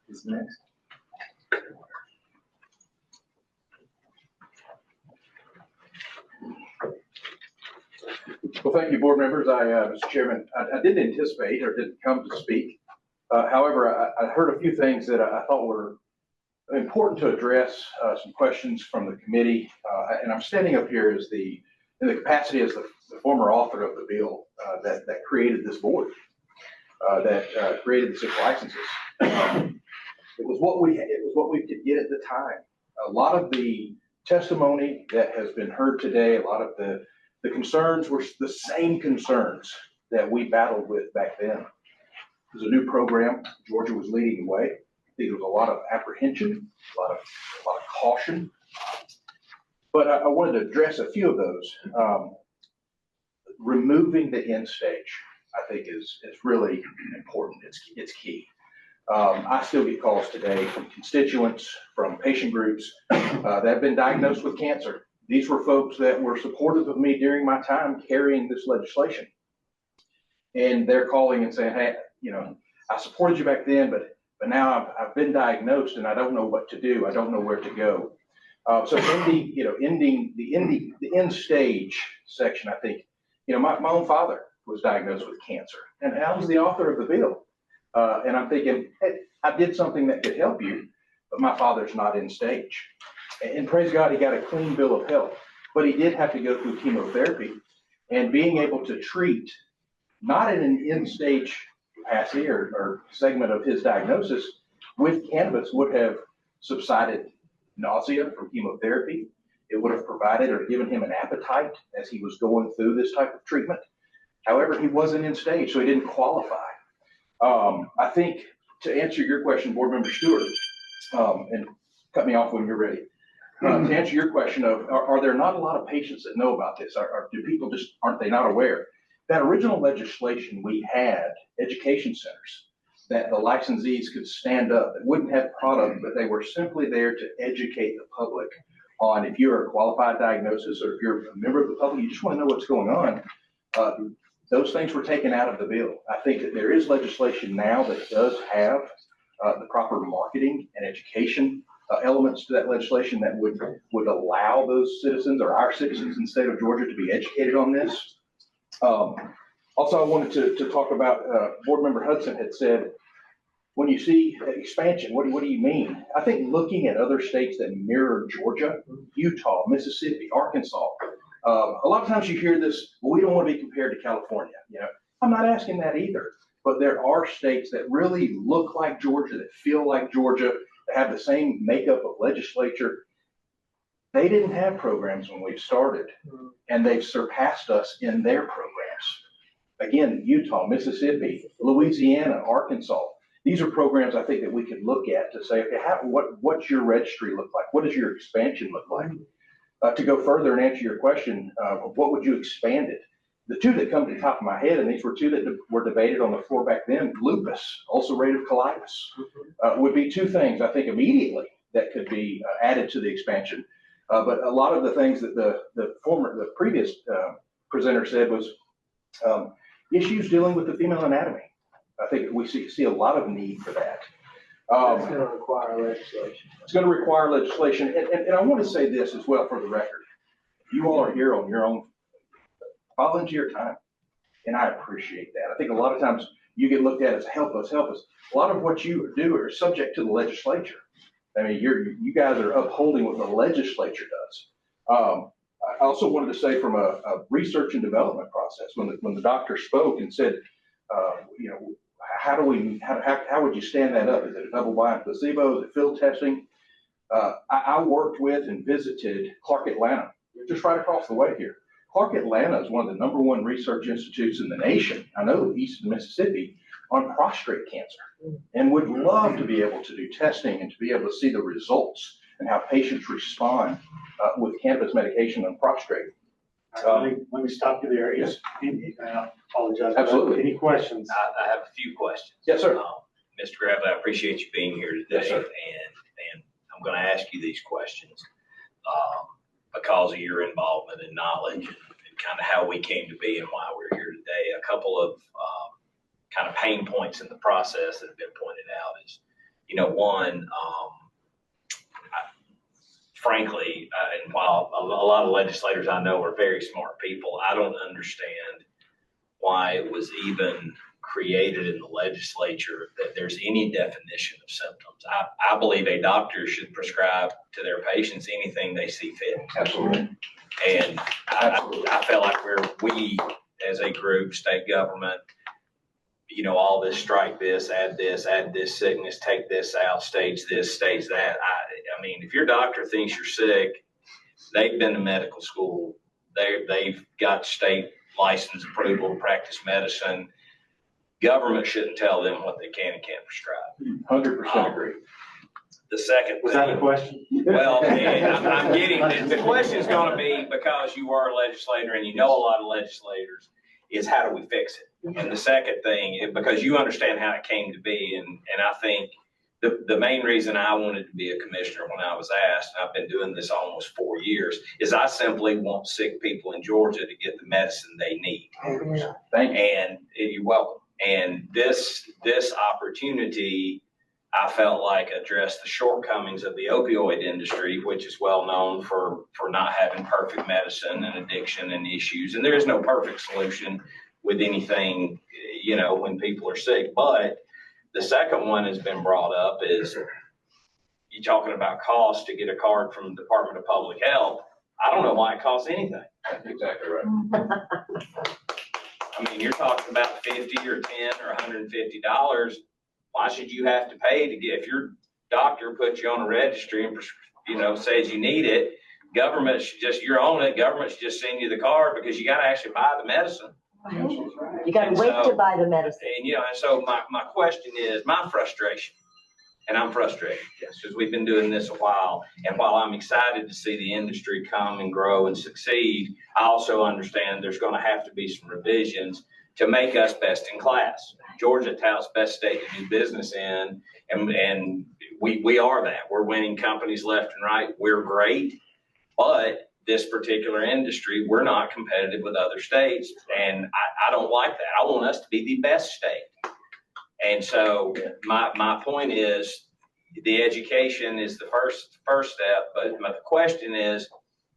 S4: is next.
S3: Well, thank you, board members. Mr. Chairman, I didn't anticipate or didn't come to speak. However, I heard a few things that I thought were important to address, some questions from the committee. And I'm standing up here as in the capacity as the former author of the bill that created this board, that created the 6 licenses. It was what we could get at the time. A lot of the testimony that has been heard today, a lot of the concerns were the same concerns that we battled with back then. It was a new program. Georgia was leading the way. I think there was a lot of apprehension, a lot of caution. But I wanted to address a few of those. Removing the end stage, I think, is really important. It's key. I still get calls today from constituents, from patient groups that have been diagnosed with cancer. These were folks that were supportive of me during my time carrying this legislation. And they're calling and saying, hey, I supported you back then, but now I've been diagnosed and I don't know what to do. I don't know where to go. So ending the end stage section, I think, my own father was diagnosed with cancer and I was the author of the bill. And I'm thinking, hey, I did something that could help you, but my father's not in stage. And praise God, he got a clean bill of health, but he did have to go through chemotherapy, and being able to treat, not in an end stage capacity or segment of his diagnosis with cannabis would have subsided nausea from chemotherapy. It would have provided or given him an appetite as he was going through this type of treatment. However, he wasn't in stage, so he didn't qualify. I think to answer your question, Board Member Stewart, and cut me off when you're ready. To answer your question of, are there not a lot of patients that know about this? Or do people just, aren't they not aware? That original legislation, we had education centers that the licensees could stand up, that wouldn't have product, but they were simply there to educate the public on if you're a qualified diagnosis or if you're a member of the public, you just want to know what's going on. Those things were taken out of the bill. I think that there is legislation now that does have the proper marketing and education elements to that legislation that would allow those citizens or our citizens in the state of Georgia to be educated on this. Also, I wanted to talk about, Board Member Hudson had said, when you see expansion, what do you mean? I think looking at other states that mirror Georgia, Utah, Mississippi, Arkansas, a lot of times you hear this, well, we don't want to be compared to California. I'm not asking that either, but there are states that really look like Georgia, that feel like Georgia, that have the same makeup of legislature. They didn't have programs when we started, and they've surpassed us in their programs. Again, Utah, Mississippi, Louisiana, Arkansas. These are programs I think that we could look at to say, okay, what's your registry look like? What does your expansion look like? To go further and answer your question, what would you expand it? The two that come to the top of my head, and these were two that were debated on the floor back then, lupus, ulcerative colitis, would be two things I think immediately that could be added to the expansion. But a lot of the things that the previous presenter said was issues dealing with the female anatomy. I think we see a lot of need for that.
S20: It's going to require legislation.
S3: It's going to require legislation. And I want to say this as well for the record. You all are here on your own volunteer time, and I appreciate that. I think a lot of times you get looked at as help us. A lot of what you do are subject to the legislature. I mean, you guys are upholding what the legislature does. I also wanted to say from a research and development process, when the doctor spoke and said, you know, how would you stand that up? Is it a double-blind placebo? Is it field testing? I worked with and visited Clark Atlanta, just right across the way here. Clark Atlanta is one of the #1 research institutes in the nation, I know, east of Mississippi, on prostate cancer, and would love to be able to do testing and to be able to see the results and how patients respond with cannabis medication on prostate.
S4: Let me stop you there.
S3: Yes.
S4: I apologize.
S3: Absolutely.
S4: Any questions?
S2: I have a few questions.
S3: Yes, sir.
S2: Mr. Gravel, I appreciate you being here today.
S3: Yes, sir.
S2: And I'm going to ask you these questions because of your involvement and knowledge and kind of how we came to be and why we're here today. A couple of kind of pain points in the process that have been pointed out is, you know, one, frankly, and while a lot of legislators I know are very smart people, I don't understand why it was even created in the legislature that there's any definition of symptoms. I believe a doctor should prescribe to their patients anything they see fit.
S3: Absolutely.
S2: And I felt like we as a group, state government, you know, all this, strike this, add this sickness, take this out, stage this, stage that. I mean, if your doctor thinks you're sick, they've been to medical school, they've got state license approval to practice medicine. Government shouldn't tell them what they can and can't prescribe.
S3: 100% agree.
S2: The second
S4: Was that a question?
S2: Well, I'm getting, the question is going to be, because you are a legislator and you know a lot of legislators, is how do we fix it? And the second thing, because you understand how it came to be, and I think the main reason I wanted to be a commissioner when I was asked, and I've been doing this almost 4 years, is I simply want sick people in Georgia to get the medicine they need.
S3: Thank you.
S2: And you're welcome. And this opportunity, I felt like, addressed the shortcomings of the opioid industry, which is well known for not having perfect medicine and addiction and issues. And there is no perfect solution with anything, you know, when people are sick. But the second one has been brought up is you're talking about cost to get a card from the Department of Public Health. I don't know why it costs anything.
S3: That's exactly right.
S2: I mean, you're talking about $50 or $10 or $150. Why should you have to pay to get, if your doctor puts you on a registry and, you know, says you need it, government should just, you're on it, government should just send you the card because you got to actually buy the medicine.
S11: You got to wait to buy the medicine.
S2: And, you know, and so my question is, my frustration, and I'm frustrated, because we've been doing this a while, and while I'm excited to see the industry come and grow and succeed, I also understand there's going to have to be some revisions to make us best in class. Georgia touts best state to do business in, and we are that. We're winning companies left and right. We're great, but this particular industry, we're not competitive with other states, and I don't like that. I want us to be the best state. And so my point is, the education is the first step, but the question is,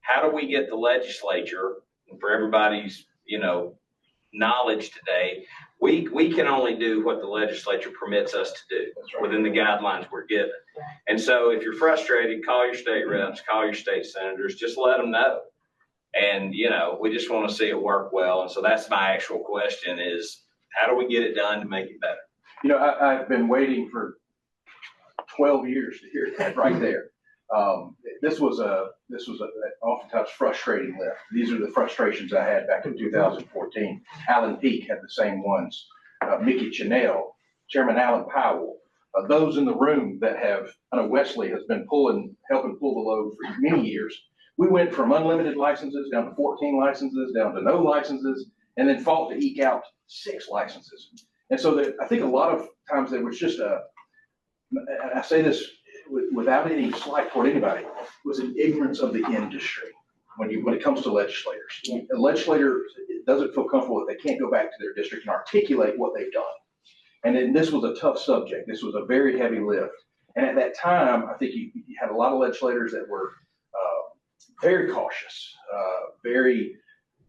S2: how do we get the legislature, and for everybody's, you know, knowledge today, we can only do what the legislature permits us to do within the guidelines we're given. And so if you're frustrated, call your state reps, call your state senators, just let them know. And, you know, we just want to see it work well. And so that's my actual question is, how do we get it done to make it better?
S3: You know, I've been waiting for 12 years to hear that right there. This was oftentimes frustrating lift. These are the frustrations I had back in 2014. Alan Peake had the same ones. Mickey Chanel, Chairman Alan Powell, those in the room that have, I know Wesley has been helping pull the load for many years. We went from unlimited licenses down to 14 licenses, down to no licenses, and then fought to eke out 6 licenses. And so I think a lot of times there was just and I say this without any slight toward anybody, was an ignorance of the industry when it comes to legislators. A legislator doesn't feel comfortable if they can't go back to their district and articulate what they've done. And then this was a tough subject. This was a very heavy lift. And at that time, I think you had a lot of legislators that were very cautious, very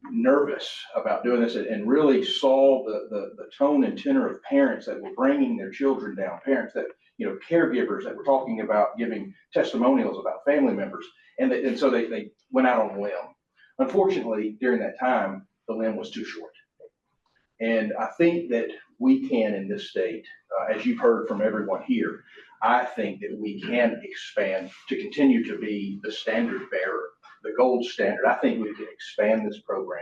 S3: nervous about doing this, and really saw the tone and tenor of parents that were bringing their children down, parents that, you know, caregivers that were talking about giving testimonials about family members. And so they went out on a limb. Unfortunately, during that time, the limb was too short. And I think that we can in this state, as you've heard from everyone here, I think that we can expand to continue to be the standard bearer, the gold standard. I think we can expand this program.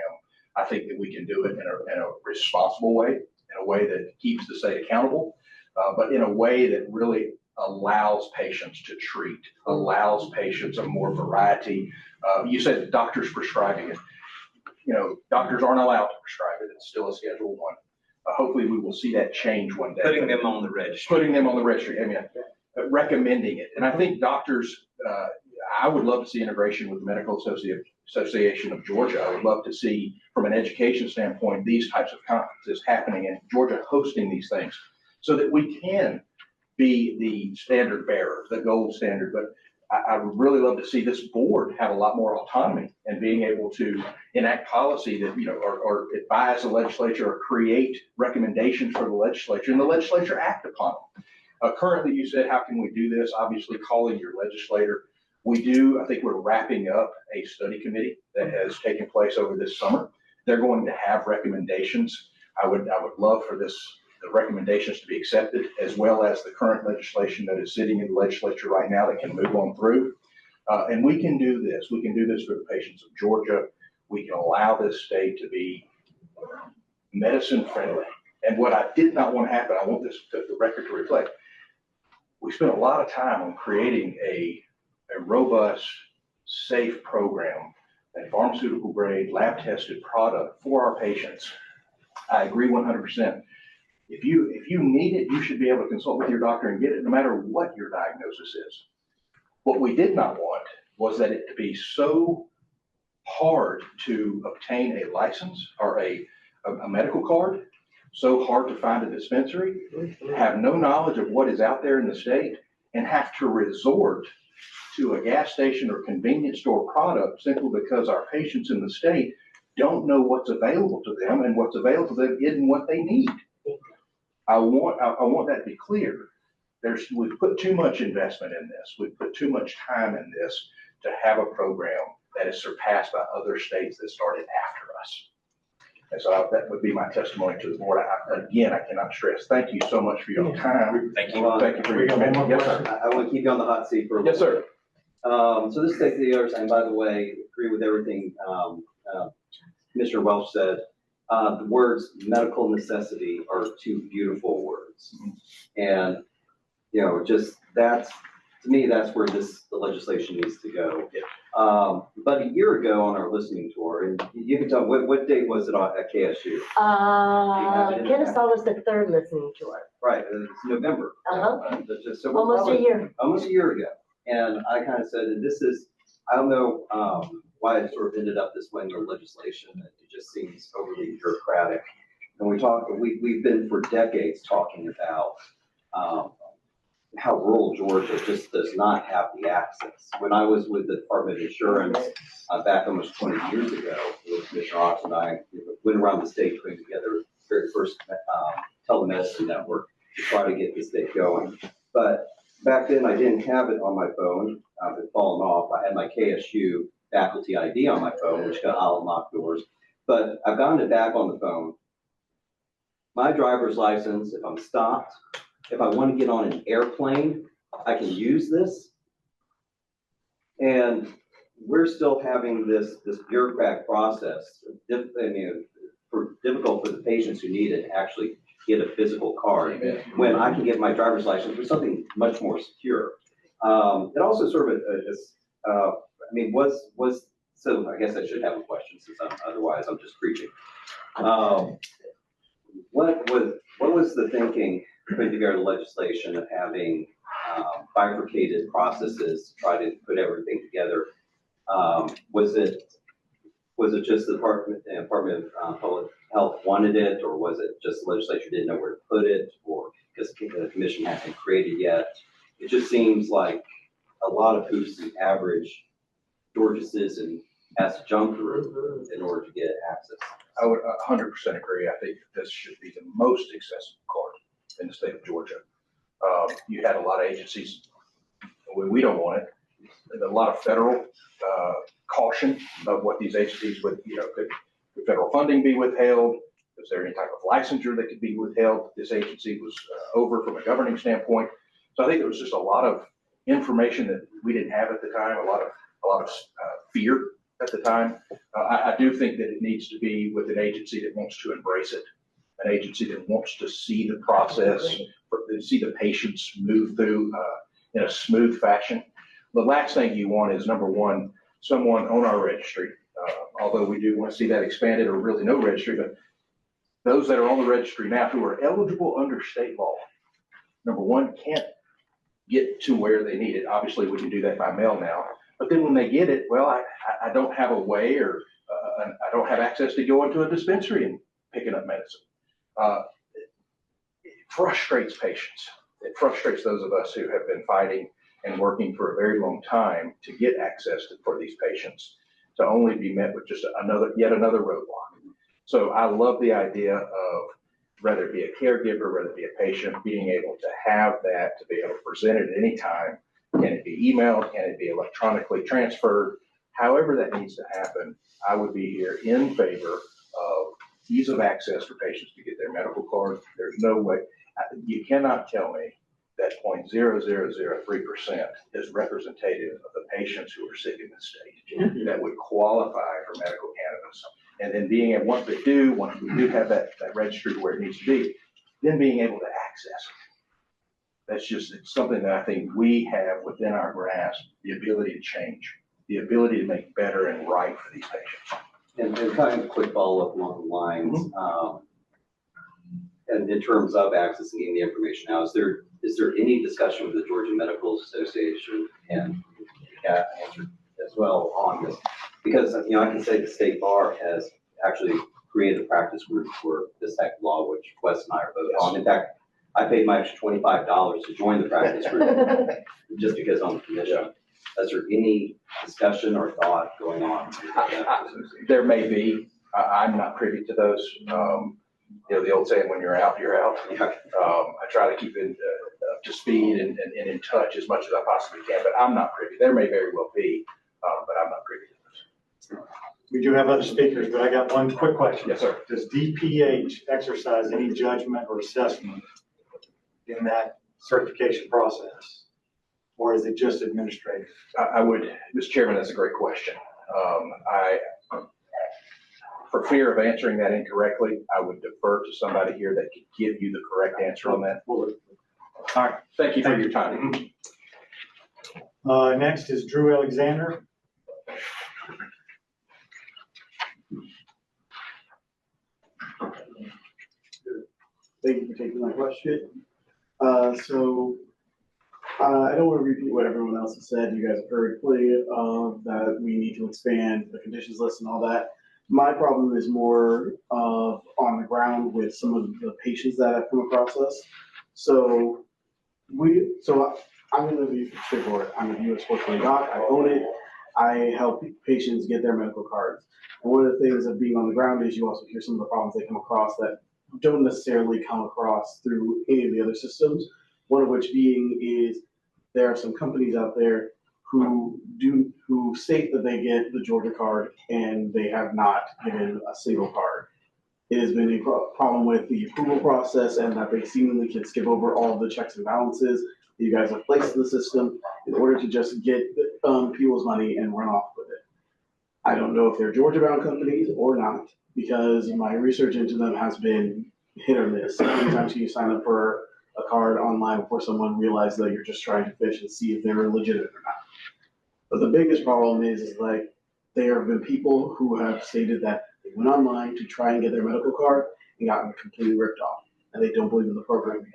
S3: I think that we can do it in a responsible way, in a way that keeps the state accountable, but in a way that really allows patients to treat, allows patients a more variety. You said doctors prescribing it. You know, doctors aren't allowed to prescribe it. It's still a Schedule I. Hopefully we will see that change one day.
S2: Putting them on the registry.
S3: Putting them on the registry, I mean, recommending it. And I think doctors, I would love to see integration with the Medical Association of Georgia. I would love to see, from an education standpoint, these types of conferences happening in Georgia, hosting these things, so that we can be the standard bearer, the gold standard. But I would really love to see this board have a lot more autonomy and being able to enact policy that, you know, or advise the legislature or create recommendations for the legislature, and the legislature act upon them. Currently, you said, how can we do this? Obviously, calling your legislator. We do, I think we're wrapping up a study committee that has taken place over this summer. They're going to have recommendations. I would love for the recommendations to be accepted, as well as the current legislation that is sitting in the legislature right now that can move on through. And we can do this. We can do this for the patients of Georgia. We can allow this state to be medicine friendly. And what I did not want to happen, I want the record to reflect, we spent a lot of time on creating a robust, safe program, a pharmaceutical grade, lab tested product for our patients. I agree 100%. If you need it, you should be able to consult with your doctor and get it no matter what your diagnosis is. What we did not want was that it to be so hard to obtain a license or a medical card, so hard to find a dispensary, have no knowledge of what is out there in the state, and have to resort to a gas station or convenience store product simply because our patients in the state don't know what's available to them, and what's available to them isn't what they need. I want that to be clear. We've put too much investment in this. We've put too much time in this to have a program that is surpassed by other states that started after us. And so that would be my testimony to the board. Again, I cannot stress, thank you so much for your time.
S2: Thank you.
S3: Thank you for your commitment. Yes, sir.
S8: I want to keep you on the hot seat for a little
S3: Yes, sir.
S8: So this takes the other side. By the way, agree with everything Commissioner Welch said. The words medical necessity are two beautiful words. And, you know, just that's, to me, that's where the legislation needs to go. But a year ago on our listening tour, and you can tell, what date was it at KSU?
S11: Kennesaw was the third listening tour.
S8: Right, it's November. So
S11: Almost a year.
S8: Almost a year ago. And I kind of said that this is, I don't know why it sort of ended up this way in the legislation. It just seems overly bureaucratic. And we've been for decades talking about how rural Georgia just does not have the access. When I was with the Department of Insurance back almost 20 years ago, Commissioner Ox and I went around the state putting together the very first telemedicine network to try to get the state going. But back then I didn't have it on my phone. It had fallen off. I had my KSU faculty ID on my phone, which got out unlocked doors. But I've gotten it back on the phone. My driver's license, if I'm stopped, if I want to get on an airplane, I can use this. And we're still having this bureaucratic process. I mean, difficult for the patients who need it to actually get a physical card when I can get my driver's license for something much more secure. It also sort of I mean, so I guess I should have a question since otherwise I'm just preaching. What was the thinking putting together the legislation of having bifurcated processes to try to put everything together? Was it just the Department of Public Health wanted it, or was it just the legislature didn't know where to put it, or because the commission hasn't created yet? It just seems like a lot of hoops the average Georgia citizen has to jump through in order to get access.
S3: I would 100% agree. I think this should be the most accessible card in the state of Georgia. You had a lot of agencies, we don't want it. A lot of federal caution of what these agencies would, could federal funding be withheld? Is there any type of licensure that could be withheld? This agency was over from a governing standpoint. So I think there was just a lot of information that we didn't have at the time, a lot of fear at the time. I do think that it needs to be with an agency that wants to embrace it, an agency that wants to see the process, see the patients move through in a smooth fashion. The last thing you want is, number one, someone on our registry, although we do want to see that expanded, or really no registry, but those that are on the registry now who are eligible under state law, number one, can't get to where they need it. Obviously, we can do that by mail now. But then when they get it, well, I don't have a way, or I don't have access to go into a dispensary and picking up medicine. It frustrates patients. It frustrates those of us who have been fighting and working for a very long time to get access for these patients, to only be met with just yet another roadblock. So I love the idea of, whether it be a caregiver, whether it be a patient, being able to have that, to be able to present it at any time. Can it be emailed? Can it be electronically transferred? However that needs to happen, I would be here in favor of ease of access for patients to get their medical card. There's no way, you cannot tell me that 0.0003% is representative of the patients who are sick in this state that would qualify for medical cannabis. And then being able, once we do have that registry where it needs to be, then being able to access it. That's just, it's something that I think we have within our grasp, the ability to change, the ability to make better and right for these patients.
S8: And kind of a quick follow-up along the lines, and in terms of accessing the information now, is there any discussion with the Georgia Medical Association and answer as well on this? Because, I can say the State Bar has actually created a practice group for this type of law, which Wes and I are both on. In fact, I paid my extra $25 to join the practice group just because I'm the commission. Is there any discussion or thought going on?
S3: There may be. I'm not privy to those. The old saying, when you're out, you're out. I try to keep it up to speed and in touch as much as I possibly can, but I'm not privy. There may very well be, but I'm not privy to those.
S4: We do have other speakers, but I got one quick question.
S3: Yes, sir.
S4: Does DPH exercise any judgment or assessment in that certification process? Or is it just administrative?
S3: I would, Mr. Chairman, that's a great question. For fear of answering that incorrectly, I would defer to somebody here that could give you the correct answer on that. All right, thank you for your time.
S4: Next is Drew Alexander.
S12: Thank you for taking my question. I don't want to repeat what everyone else has said. You guys have heard plenty of that we need to expand the conditions list and all that. My problem is more of on the ground with some of the patients that have come across us. I'm going to be straightforward. I'm a U.S. 420 doc. I own it. I help patients get their medical cards. And one of the things of being on the ground is you also hear some of the problems they come across that don't necessarily come across through any of the other systems. One of which being is there are some companies out there who state that they get the Georgia card and they have not given a single card. It has been a problem with the approval process and that they seemingly can skip over all of the checks and balances that you guys have placed in the system in order to just get people's money and run off with it. I don't know if they're Georgia-bound companies or not, because my research into them has been hit or miss. Sometimes you sign up for a card online before someone realizes that you're just trying to fish and see if they're legitimate or not. But the biggest problem is like there have been people who have stated that they went online to try and get their medical card and gotten completely ripped off, and they don't believe in the program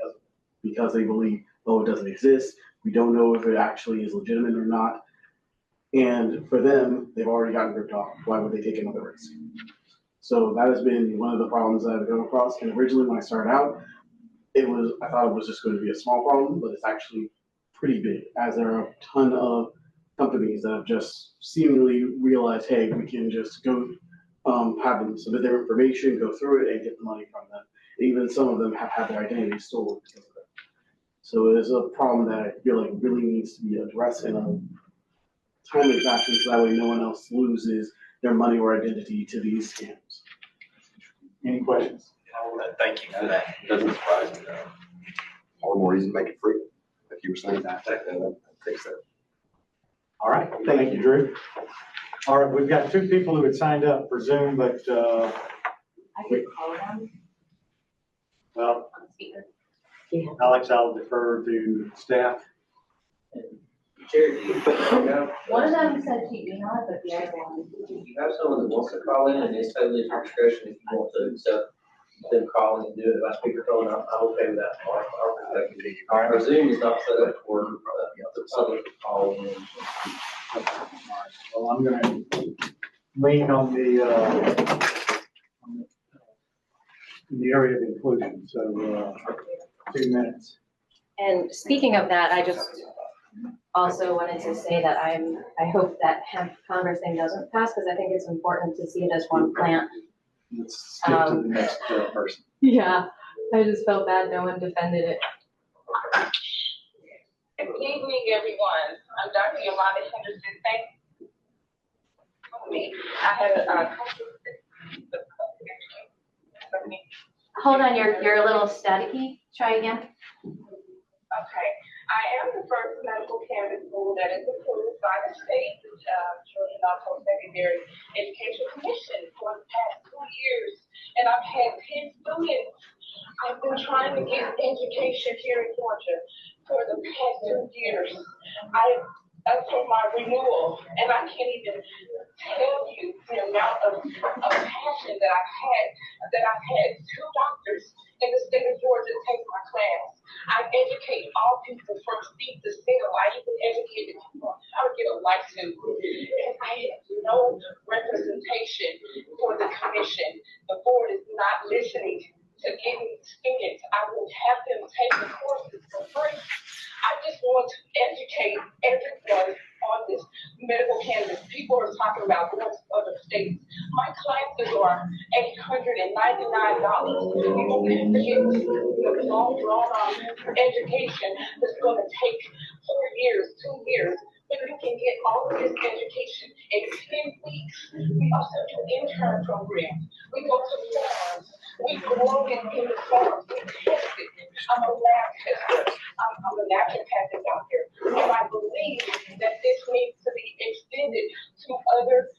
S12: because they believe, oh, it doesn't exist. We don't know if it actually is legitimate or not. And for them, they've already gotten ripped off. Why would they take another risk? So that has been one of the problems that I've come across. And originally when I started out, I thought it was just going to be a small problem, but it's actually pretty big, as there are a ton of companies that have just seemingly realized, hey, we can just go have them submit their information, go through it, and get the money from them. Even some of them have had their identity stolen because of it. So it is a problem that I feel like really needs to be addressed in a timely fashion, so that way no one else loses their money or identity to these scams.
S4: Any questions?
S2: Thank you for that.
S16: Doesn't surprise me though. More reason to make it free, like you were saying. That takes that.
S4: All right, thank you, Drew. All right, we've got 2 people who had signed up for Zoom, but,
S22: I could call them.
S4: well,
S22: Speaker.
S4: Alex, I'll defer to staff.
S22: One of them said she'd be on, but the other one.
S9: You have someone that wants to call in, and it's totally at your discretion if you want to, so them calling and do it by speakerphone, I'm okay with that. Our Zoom is not set up for the public to call in.
S4: Well, I'm gonna lean on in the area of inclusion, so 2 minutes.
S1: And speaking of that, I just also wanted to say that I hope that hemp Congress thing doesn't pass, because I think it's important to see it as one plant.
S4: Let's skip to the next person.
S1: Yeah, I just felt bad no one defended it.
S13: Good evening, everyone. I'm Dr. Yolanda Henderson. Thank you for me. I had a
S6: Hold on, you're a little staticky. Try again.
S13: Okay. I am the first medical cannabis school that is approved by the state, Children also Secondary Education Commission for the past 2 years. And I've had 10 students. I've been trying to get education here in Georgia for the past 2 years. That's for my renewal, and I can't even tell you the amount of passion that I've had. That I've had 2 doctors in the state of Georgia take my class. I educate all people from seed to sale. I even educated people how to get a license, and I have no representation for the commission. The board is not listening to getting students. I will have them take the courses for free. I just want to educate everyone on this medical cannabis. People are talking about going to other states. My classes are $899. You don't have to get the long drawn on education that's going to take 4 years, 2 years. But you can get all of this education in 10 weeks. We also do intern programs. We go to farms. We grow it in the farms. We test it. I'm a lab tester. I'm a naturopathic doctor. And I believe that this needs to be extended to other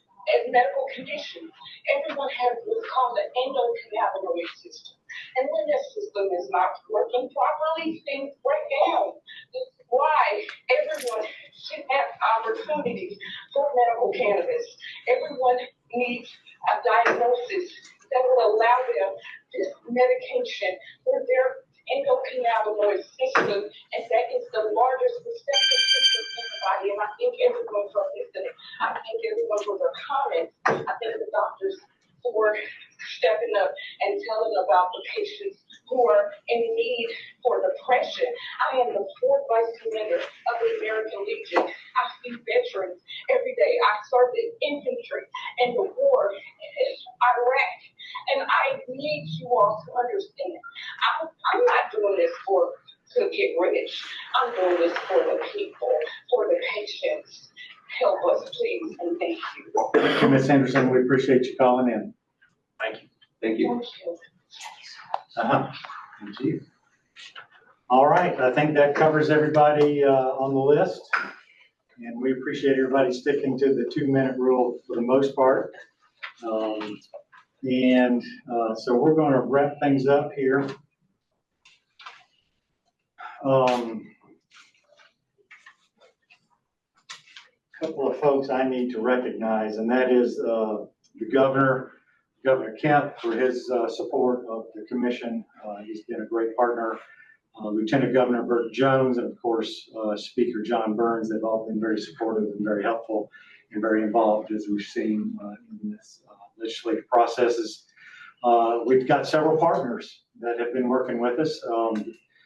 S13: medical conditions. Everyone has what's called the endocannabinoid system. And when that system is not working properly, things break down. That's why everyone should have opportunities for medical cannabis. Everyone needs a diagnosis that will allow them this medication for their endocannabinoid system, and that is the largest receptor system in the body. And I thank everyone for listening. I thank everyone for their comments. I thank the doctors for stepping up and telling about the patients who are in need for depression. I am the 4th vice commander of the American Legion. I see veterans every day. I served in infantry in the war in Iraq. And I need you all to understand, I'm not doing this to get rich. I'm doing this for the people, for the patients. Help us, please, and thank you.
S4: Thank you, Ms. Henderson. We appreciate you calling in.
S2: Thank you.
S8: Thank you.
S4: Thank you. All right, I think that covers everybody on the list. And we appreciate everybody sticking to the 2-minute rule for the most part. So we're going to wrap things up here. Couple of folks I need to recognize, and that is the Governor Kemp, for his support of the commission. He's been a great partner. Lieutenant Governor Burt Jones, and of course, Speaker John Burns. They've all been very supportive and very helpful and very involved, as we've seen in this legislative processes. We've got several partners that have been working with us.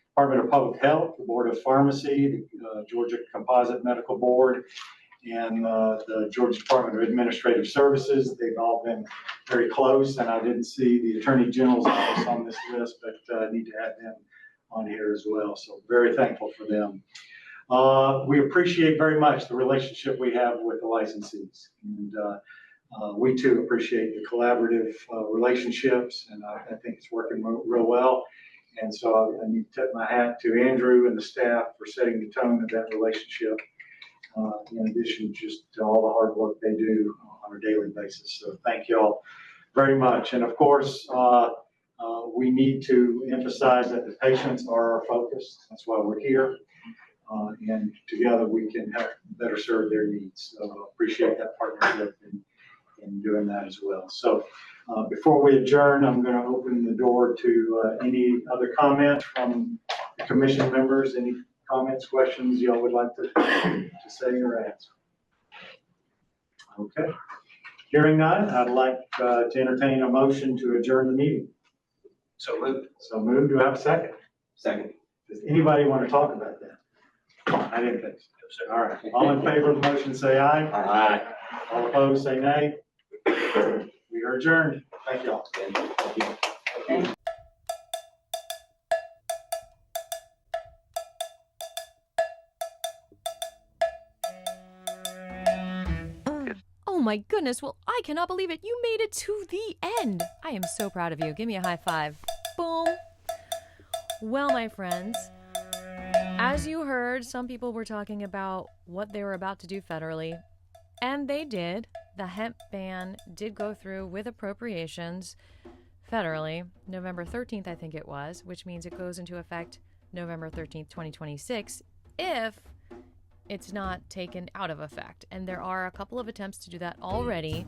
S4: Department of Public Health, the Board of Pharmacy, the Georgia Composite Medical Board, and the Georgia Department of Administrative Services. They've all been very close, and I didn't see the Attorney General's office on this list, but I need to add them on here as well. So very thankful for them. We appreciate very much the relationship we have with the licensees. And we too appreciate the collaborative relationships, and I think it's working real well. And so I need to tip my hat to Andrew and the staff for setting the tone of that relationship, in addition just to all the hard work they do on a daily basis. So thank you all very much. And of course, we need to emphasize that the patients are our focus. That's why we're here. And together we can help better serve their needs. So appreciate that partnership in doing that as well. So before we adjourn, I'm going to open the door to any other comments from the commission members. Any comments, questions y'all would like to say or ask? Okay. Hearing none, I'd like to entertain a motion to adjourn the meeting.
S2: So moved.
S4: So moved. Do I have a second?
S2: Second.
S4: Does anybody want to talk about that? I didn't think so. All right. All in favor of the motion, say aye.
S2: Aye.
S4: All opposed, say nay. We are adjourned. Thank you all.
S2: Thank you.
S1: Oh my goodness, well, I cannot believe it. You made it to the end. I am so proud of you. Give me a high five. Boom. Well, my friends, as you heard, some people were talking about what they were about to do federally, and they did. The hemp ban did go through with appropriations federally, November 13th, I think it was, which means it goes into effect November 13th, 2026, if it's not taken out of effect. And there are a couple of attempts to do that already.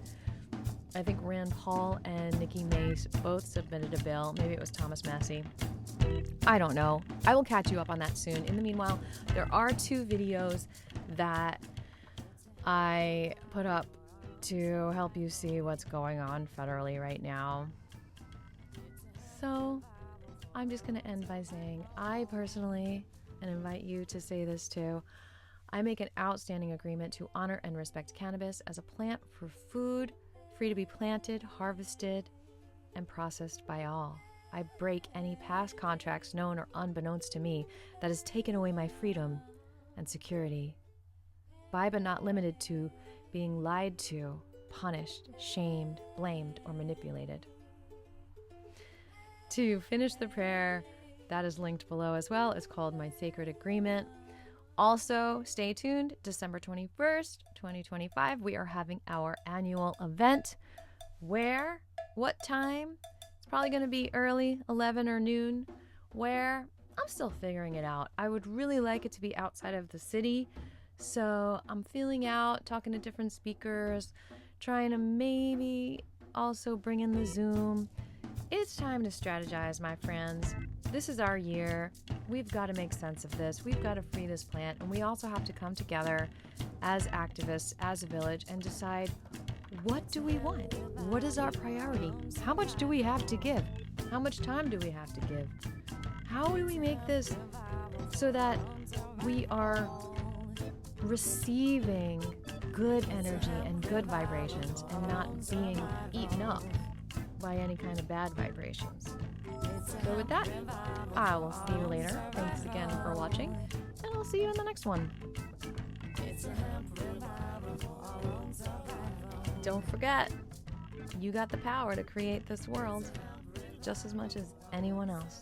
S1: I think Rand Paul and Nikki Mace both submitted a bill. Maybe it was Thomas Massie. I don't know. I will catch you up on that soon. In the meanwhile, there are 2 videos that I put up to help you see what's going on federally right now. So I'm just going to end by saying I personally, and invite you to say this too, I make an outstanding agreement to honor and respect cannabis as a plant for food, free to be planted, harvested, and processed by all. I break any past contracts known or unbeknownst to me that has taken away my freedom and security, by but not limited to being lied to, punished, shamed, blamed, or manipulated. To finish the prayer, that is linked below as well. It's called My Sacred Agreement. Also, stay tuned. December 21st, 2025, we are having our annual event. Where? What time? It's probably going to be early, 11 or noon. Where? I'm still figuring it out. I would really like it to be outside of the city. So I'm feeling out, talking to different speakers, trying to maybe also bring in the Zoom. It's time to strategize, my friends. This is our year. We've got to make sense of this. We've got to free this plant. And we also have to come together as activists, as a village, and decide, what do we want? What is our priority? How much do we have to give? How much time do we have to give? How do we make this so that we are receiving good energy and good vibrations and not being eaten up by any kind of bad vibrations? So with that, I will see you later. Thanks again for watching, and I'll see you in the next one. Don't forget, you got the power to create this world just as much as anyone else.